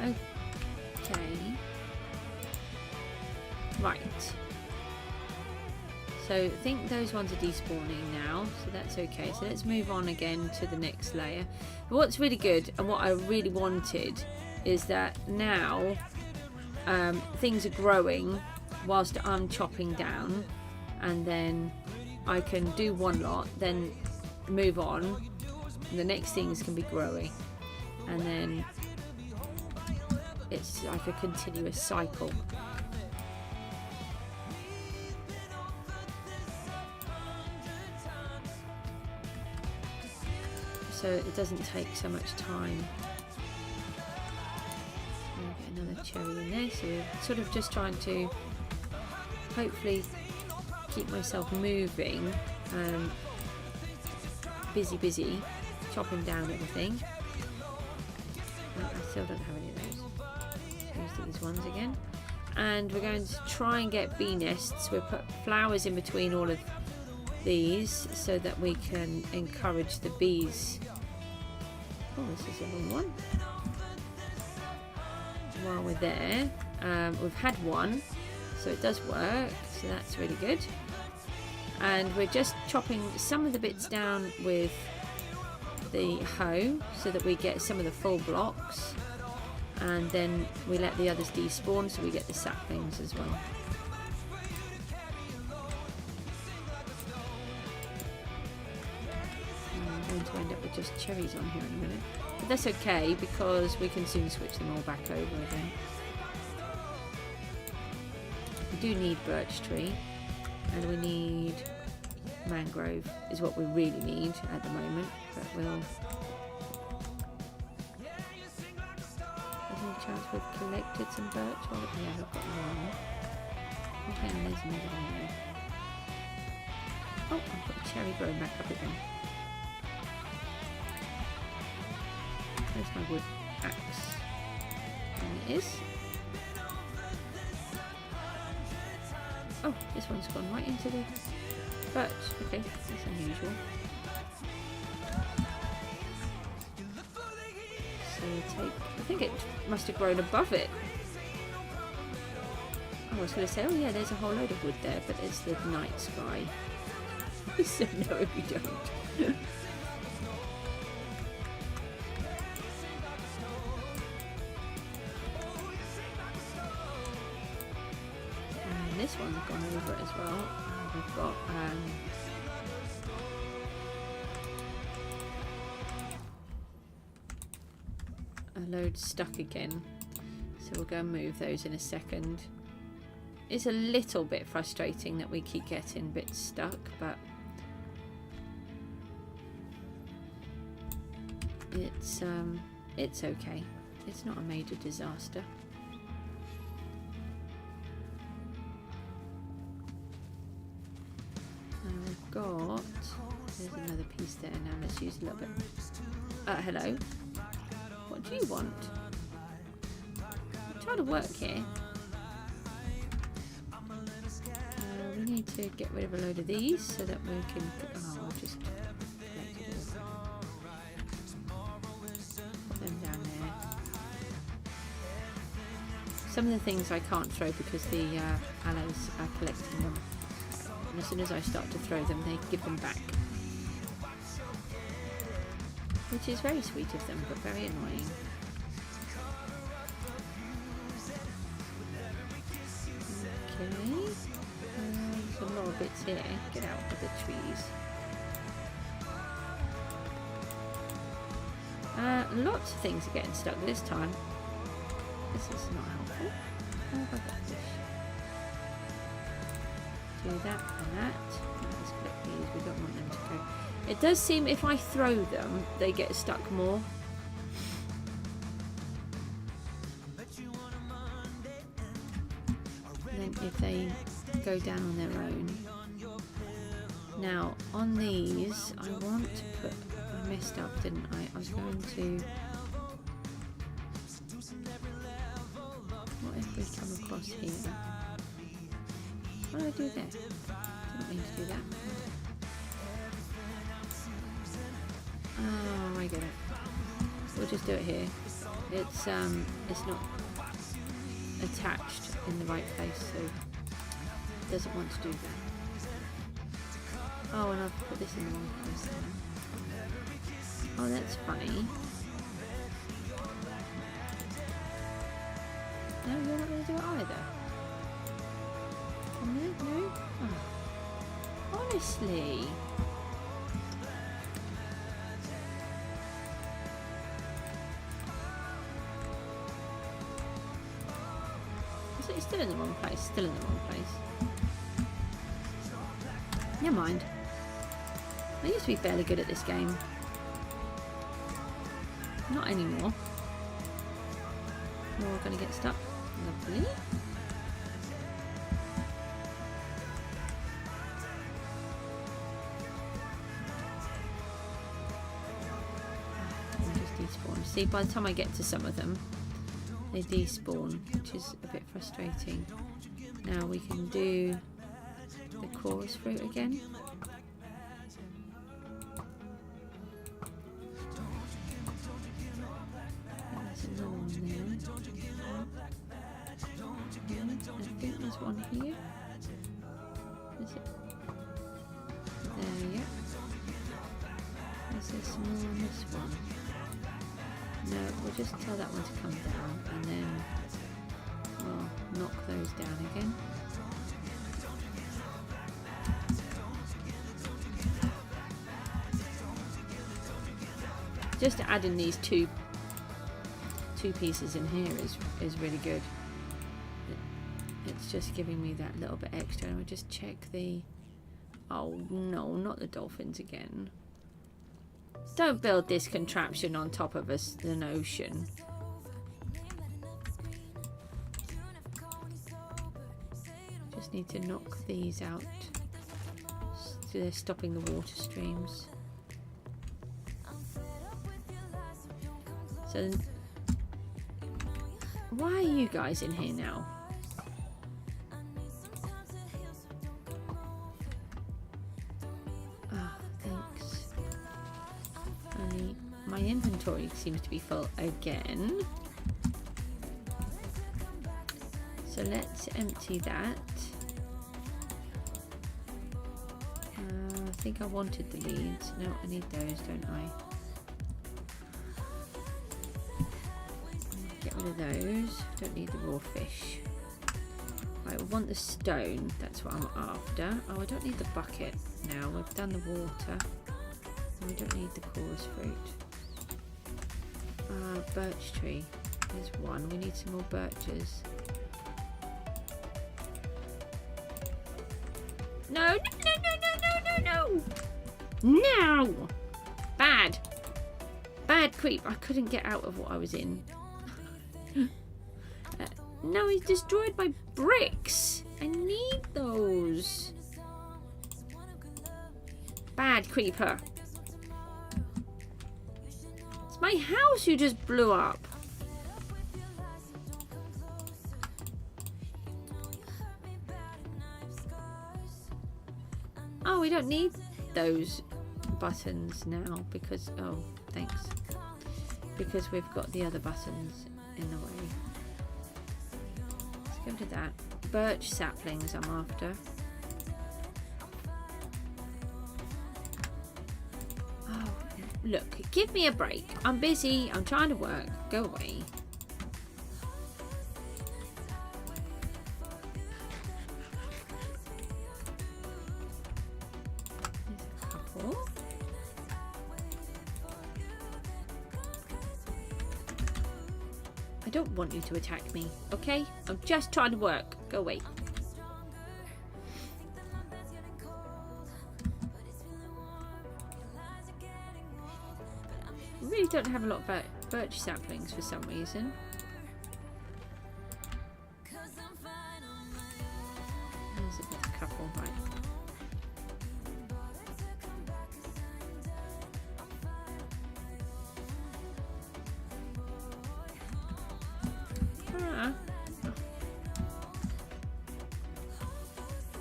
Okay. Right. So I think those ones are despawning now, so that's okay. So let's move on again to the next layer. But what's really good and what I really wanted is that now things are growing whilst I'm chopping down, and then I can do one lot, then move on. The next things can be growing, and then it's like a continuous cycle. So it doesn't take so much time. I'll get another cherry in there. So we're sort of just trying to hopefully keep myself moving, busy, chopping down everything. I still don't have any of those. So use these ones again. And we're going to try and get bee nests. We'll put flowers in between all of these so that we can encourage the bees. Oh, this is a long one. While we're there, we've had one, so it does work, so that's really good. And we're just chopping some of the bits down with the hoe so that we get some of the full blocks, and then we let the others despawn so we get the saplings as well. I'm going to end up with just cherries on here in a minute, but that's okay because we can soon switch them all back over again. We do need birch tree, and we need mangrove is what we really need at the moment, but we'll... There's any chance we've collected some birch? Oh yeah, I've got one. Okay, and there's another one there. Oh, I've got a cherry growing back up again. There's my wood axe. There it is. Oh, this one's gone right into the birch. Okay, that's unusual. So take... I think it must have grown above it. I was going to say, oh yeah, there's a whole load of wood there, but it's the night sky. So no, we don't. This one's gone over it as well. We've got a load stuck again, so we'll go and move those in a second. It's a little bit frustrating that we keep getting bits stuck, but it's okay. It's not a major disaster. Got, there's another piece there. Now let's use a little bit. Hello, what do you want? I'm trying to work here. We need to get rid of a load of these so that we can... Oh, I'll just collect it all. Put them down there. Some of the things I can't throw because the aloes are collecting them. As soon as I start to throw them, they give them back, which is very sweet of them, but very annoying. Okay. bits here. Get out of the trees. Lots of things are getting stuck this time. This is not helpful. Oh, I got this. Do that and that. Let's collect these. We don't want them to go. It does seem if I throw them, they get stuck more. Than if they go down on their own. Now, on these, I want to put... I messed up, didn't I? I was going to... What if we come across here? What do I do there? Didn't mean to do that. Oh, I get it. We'll just do it here. It's not attached in the right place, so it doesn't want to do that. Oh, and I've put this in the wrong place now. Oh, that's funny. No, you're not going to do it either. No? Oh. Honestly. It's still in the wrong place. Still in the wrong place. Never mind. I used to be fairly good at this game. Not anymore. We're going to get stuck. Lovely. Just despawn. See, by the time I get to some of them, they despawn, which is a bit frustrating. Now we can do the chorus fruit again. There's another one there. I think there's one here. Is it? There, yeah. Is there some more on this one? No, we'll just tell that one to come down and then we'll knock those down again. Just adding these two pieces in here is really good. It's just giving me that little bit extra. And we'll just check the... Oh no, not the dolphins again. Don't build this contraption on top of an ocean. Just need to knock these out so they're stopping the water streams. So, why are you guys in here now? My inventory seems to be full again. So let's empty that. I think I wanted the leads. No, I need those, don't I? Get rid of those. Don't need the raw fish. Right, we want the stone. That's what I'm after. Oh, I don't need the bucket now. We've done the water. And we don't need the chorus fruit. Birch tree. There's one. We need some more birches. No! No! Bad! Bad creep. I couldn't get out of what I was in. No, he's destroyed my bricks. I need those. Bad creeper. My house you just blew up. Oh, we don't need those buttons now because, oh, thanks. Because we've got the other buttons in the way. Let's go to that. Birch saplings I'm after. Look, give me a break. I'm busy. I'm trying to work. Go away. I don't want you to attack me, okay? I'm just trying to work. Go away. We really don't have a lot of birch saplings for some reason. There's a couple, right.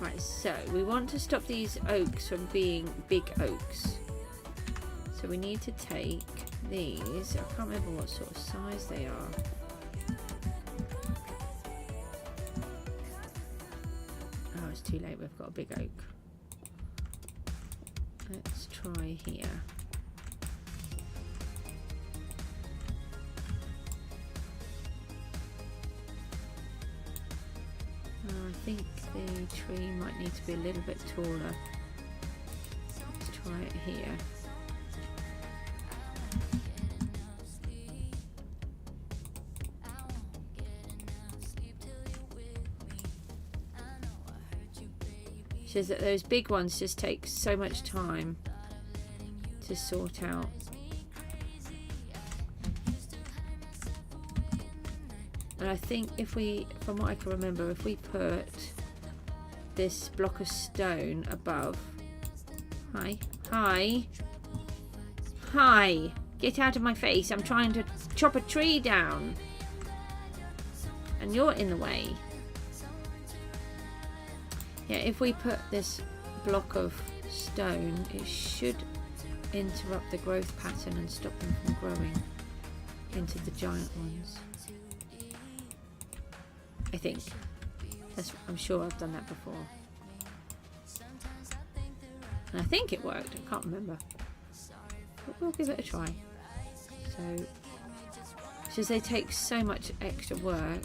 Right, so we want to stop these oaks from being big oaks. So we need to take these. I can't remember what sort of size they are. Oh, it's too late. We've got a big oak. Let's try here. I think the tree might need to be a little bit taller. Let's try it here. Says that those big ones just take so much time to sort out. And I think if we, from what I can remember, if we put this block of stone above. Hi, get out of my face. I'm trying to chop a tree down and you're in the way. Yeah, if we put this block of stone, it should interrupt the growth pattern and stop them from growing into the giant ones. I think. I'm sure I've done that before. And I think it worked. I can't remember. But we'll give it a try. So, since they take so much extra work,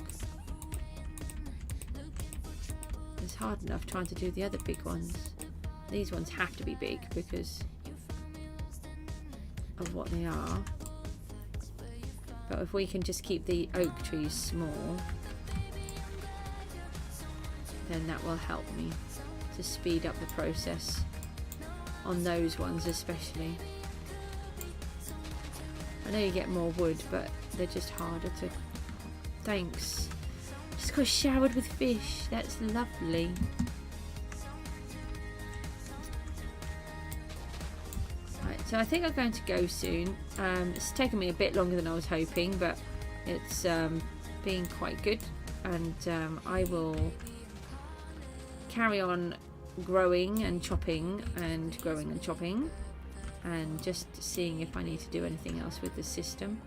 it's hard enough trying to do the other big ones. These ones have to be big because of what they are. But if we can just keep the oak trees small, then that will help me to speed up the process on those ones especially. I know you get more wood, but they're just harder to... Thanks. Just got showered with fish. That's lovely. Right, so I think I'm going to go soon. It's taken me a bit longer than I was hoping, but it's been quite good, and I will carry on growing and chopping and growing and chopping, and just seeing if I need to do anything else with the system.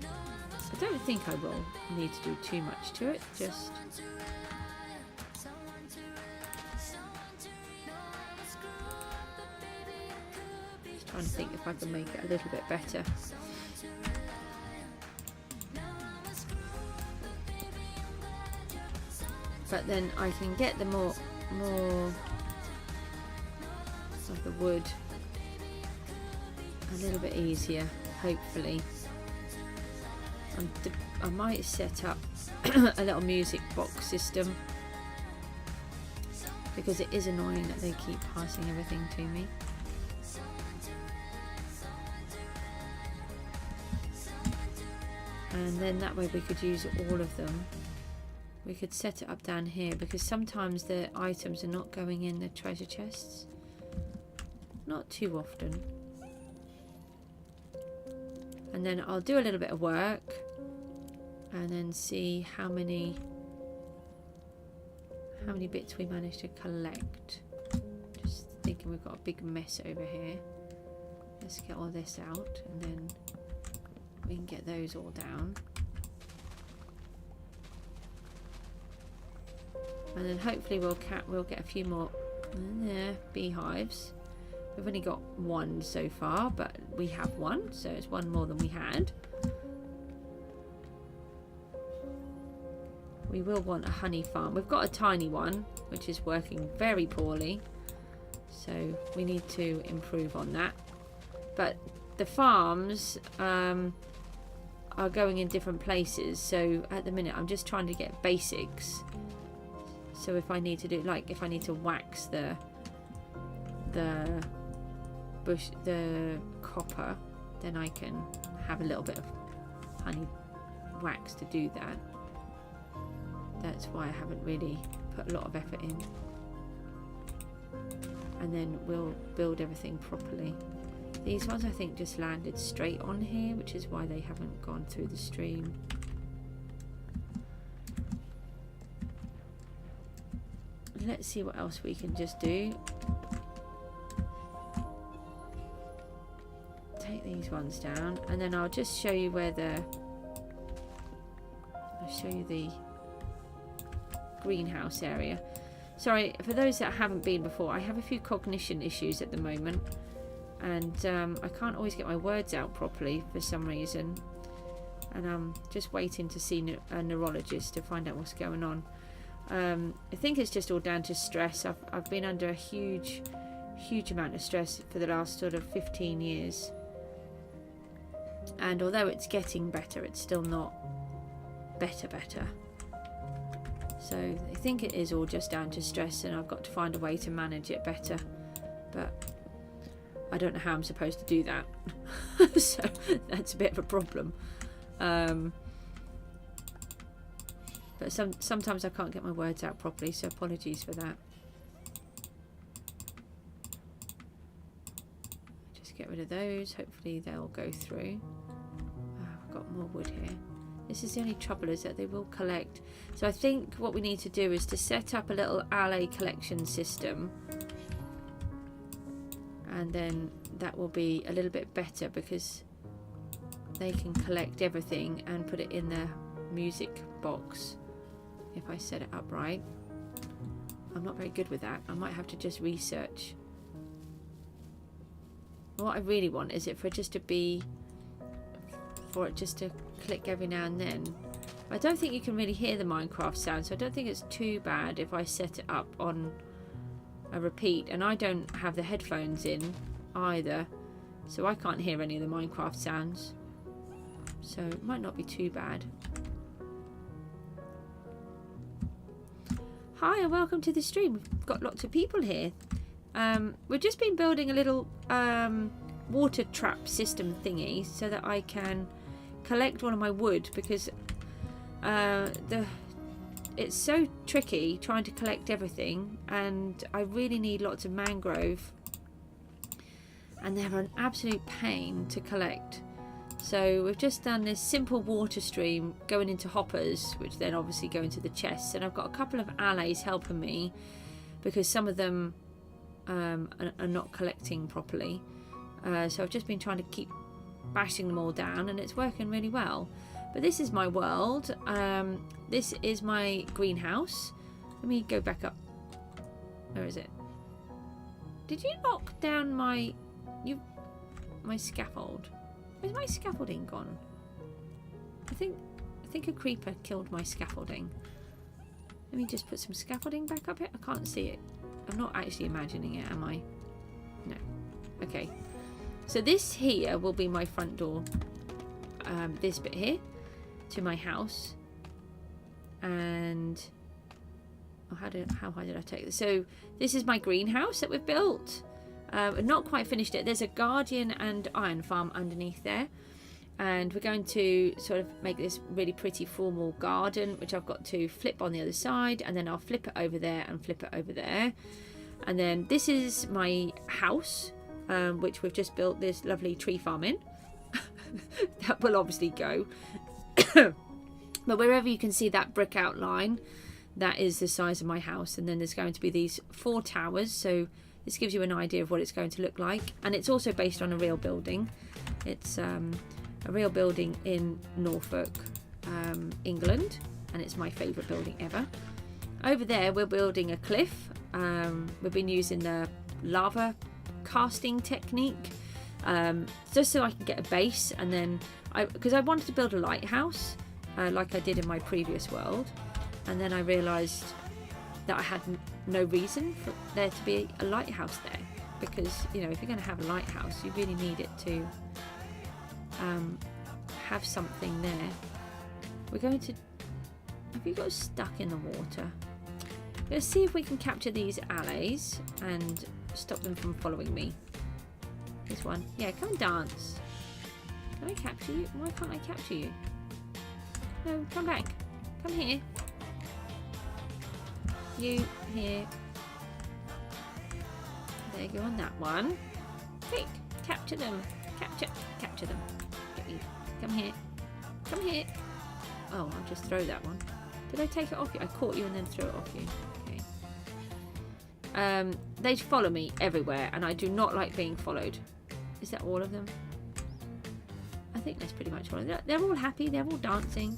I don't think I will need to do too much to it, just trying to think if I can make it a little bit better. But then I can get the more of the wood a little bit easier, hopefully. I might set up a little music box system, because it is annoying that they keep passing everything to me. And then that way we could use all of them. We could set it up down here, because sometimes the items are not going in the treasure chests. Not too often. And then I'll do a little bit of work and then see how many bits we managed to collect. Just thinking we've got a big mess over here. Let's get all this out and then we can get those all down. And then hopefully we'll get a few more beehives. We've only got one so far, but we have one, so it's one more than we had. We will want a honey farm. We've got a tiny one, which is working very poorly, so we need to improve on that. But the farms are going in different places, so at the minute I'm just trying to get basics. So if I need to do, like, if I need to wax the bush, the copper, then I can have a little bit of honey wax to do that. That's why I haven't really put a lot of effort in. And then we'll build everything properly. These ones I think just landed straight on here, which is why they haven't gone through the stream. Let's see what else we can just do. Take these ones down, and then I'll just show you where I'll show you the greenhouse area. Sorry, for those that haven't been before, I have a few cognition issues at the moment, and I can't always get my words out properly for some reason, and I'm just waiting to see a neurologist to find out what's going on. I think it's just all down to stress. I've been under a huge amount of stress for the last sort of 15 years, and although it's getting better, it's still not better. So I think it is all just down to stress, and I've got to find a way to manage it better, but I don't know how I'm supposed to do that. So that's a bit of a problem. But sometimes I can't get my words out properly, so apologies for that. Just get rid of those. Hopefully they'll go through. I've got more wood here. This is the only trouble, is that they will collect. So I think what we need to do is to set up a little alley collection system, and then that will be a little bit better because they can collect everything and put it in the music box if I set it up right. I'm not very good with that. I might have to just research. What I really want is for it just to click every now and then. I don't think you can really hear the Minecraft sound, so I don't think it's too bad if I set it up on a repeat. And I don't have the headphones in either, so I can't hear any of the Minecraft sounds, so it might not be too bad. Hi and welcome to the stream. We've got lots of people here. We've just been building a little water trap system thingy so that I can collect all of my wood, because it's so tricky trying to collect everything, and I really need lots of mangrove, and they're an absolute pain to collect. So we've just done this simple water stream going into hoppers, which then obviously go into the chests, and I've got a couple of allays helping me because some of them are not collecting properly. So I've just been trying to keep bashing them all down, and it's working really well. But this is my world. This is my greenhouse. Let me go back up. Where is it? Did you knock down my scaffold? Where's my scaffolding gone? I think a creeper killed my scaffolding. Let me just put some scaffolding back up here. I can't see it. I'm not actually imagining it, am I? No. Okay. So this here will be my front door. This bit here to my house. And how high did I take this? So this is my greenhouse that we've built. I've not quite finished it. There's a guardian and iron farm underneath there, and we're going to sort of make this really pretty formal garden, which I've got to flip on the other side, and then I'll flip it over there and flip it over there. And then this is my house, which we've just built this lovely tree farm in. That will obviously go. But wherever you can see that brick outline, that is the size of my house. And then there's going to be these 4 towers, so this gives you an idea of what it's going to look like. And it's also based on a real building. It's a real building in Norfolk, England, and it's my favourite building ever. Over there we're building a cliff. We've been using the lava casting technique, just so I can get a base, and then because I wanted to build a lighthouse like I did in my previous world, and then I realised that I had no reason for there to be a lighthouse there. because, you know, if you're going to have a lighthouse, you really need it to have something there. We're going to... Have you got stuck in the water? Let's see if we can capture these allays and stop them from following me. This one. Yeah, come and dance. Can I capture you? Why can't I capture you? No, come back. Come here. You here. There you go on that one. Quick, capture them. Capture them. Get you. Come here. Come here. Oh, I'll just throw that one. Did I take it off you? I caught you and then threw it off you. Okay. They follow me everywhere, and I do not like being followed. Is that all of them? I think that's pretty much all of them. They're all happy. They're all dancing.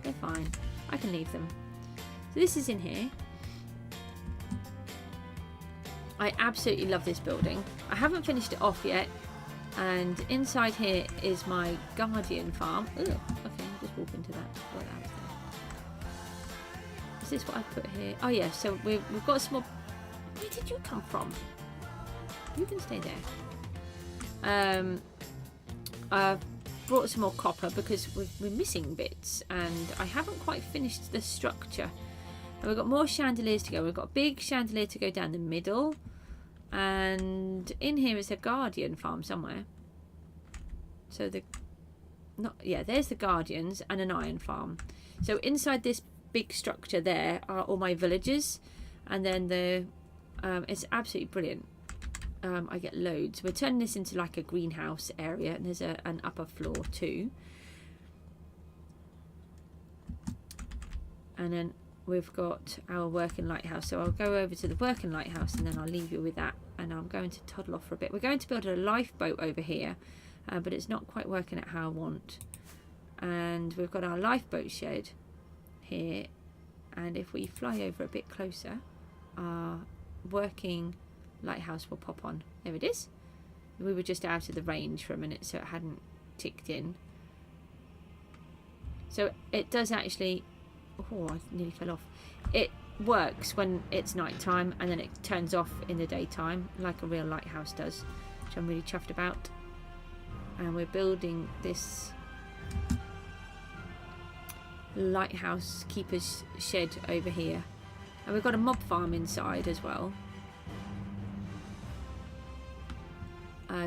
They're fine. I can leave them. So this is in here. I absolutely love this building. I haven't finished it off yet. And inside here is my guardian farm. Ugh, okay, I'll just walk into that. What that was there. Is this what I put here? Oh yeah, so we've got a small... Where did you come from? You can stay there. I've brought some more copper because we're missing bits, and I haven't quite finished the structure. And we've got more chandeliers to go. We've got a big chandelier to go down the middle, and in here is a guardian farm somewhere. So there's the guardians and an iron farm. So inside this big structure there are all my villagers, and then it's absolutely brilliant. I get loads. We're turning this into like a greenhouse area, and there's an upper floor too. And then we've got our working lighthouse. So I'll go over to the working lighthouse and then I'll leave you with that. And I'm going to toddle off for a bit. We're going to build a lifeboat over here, but it's not quite working out how I want. And we've got our lifeboat shed here. And if we fly over a bit closer, our working lighthouse will pop on. There it is. We were just out of the range for a minute, so it hadn't ticked in. So it does actually... Oh, I nearly fell off. It works when it's night time, and then it turns off in the daytime, like a real lighthouse does, which I'm really chuffed about. And we're building this lighthouse keeper's shed over here. And we've got a mob farm inside as well.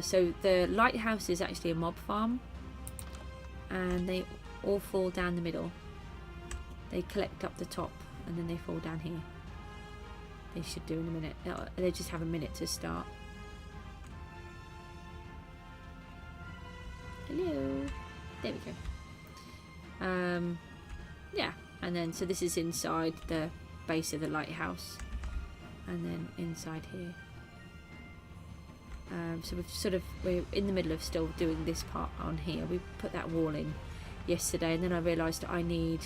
So the lighthouse is actually a mob farm, and they all fall down the middle. They collect up the top and then they fall down here. They should do in a minute. They just have a minute to start. Hello. There we go. Yeah, and then so this is inside the base of the lighthouse, and then inside here. So we're in the middle of still doing this part on here. We put that wall in yesterday, and then I realised that I need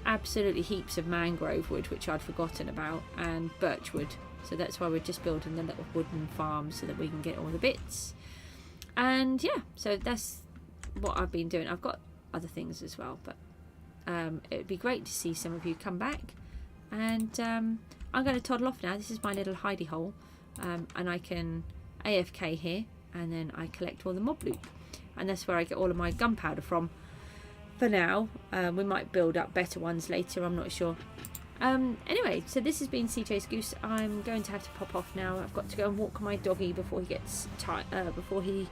absolutely heaps of mangrove wood, which I'd forgotten about, and birch wood. So that's why we're just building the little wooden farm so that we can get all the bits. And yeah, so that's what I've been doing. I've got other things as well, but it would be great to see some of you come back. And I'm going to toddle off now. This is my little hidey hole, and I can AFK here, and then I collect all the mob loot, and that's where I get all of my gunpowder from. For now, we might build up better ones later, I'm not sure. Anyway, so this has been Cjsgoose. I'm going to have to pop off now. I've got to go and walk my doggy before he gets before he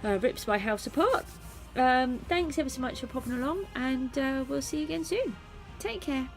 rips my house apart. Thanks ever so much for popping along, and we'll see you again soon. Take care.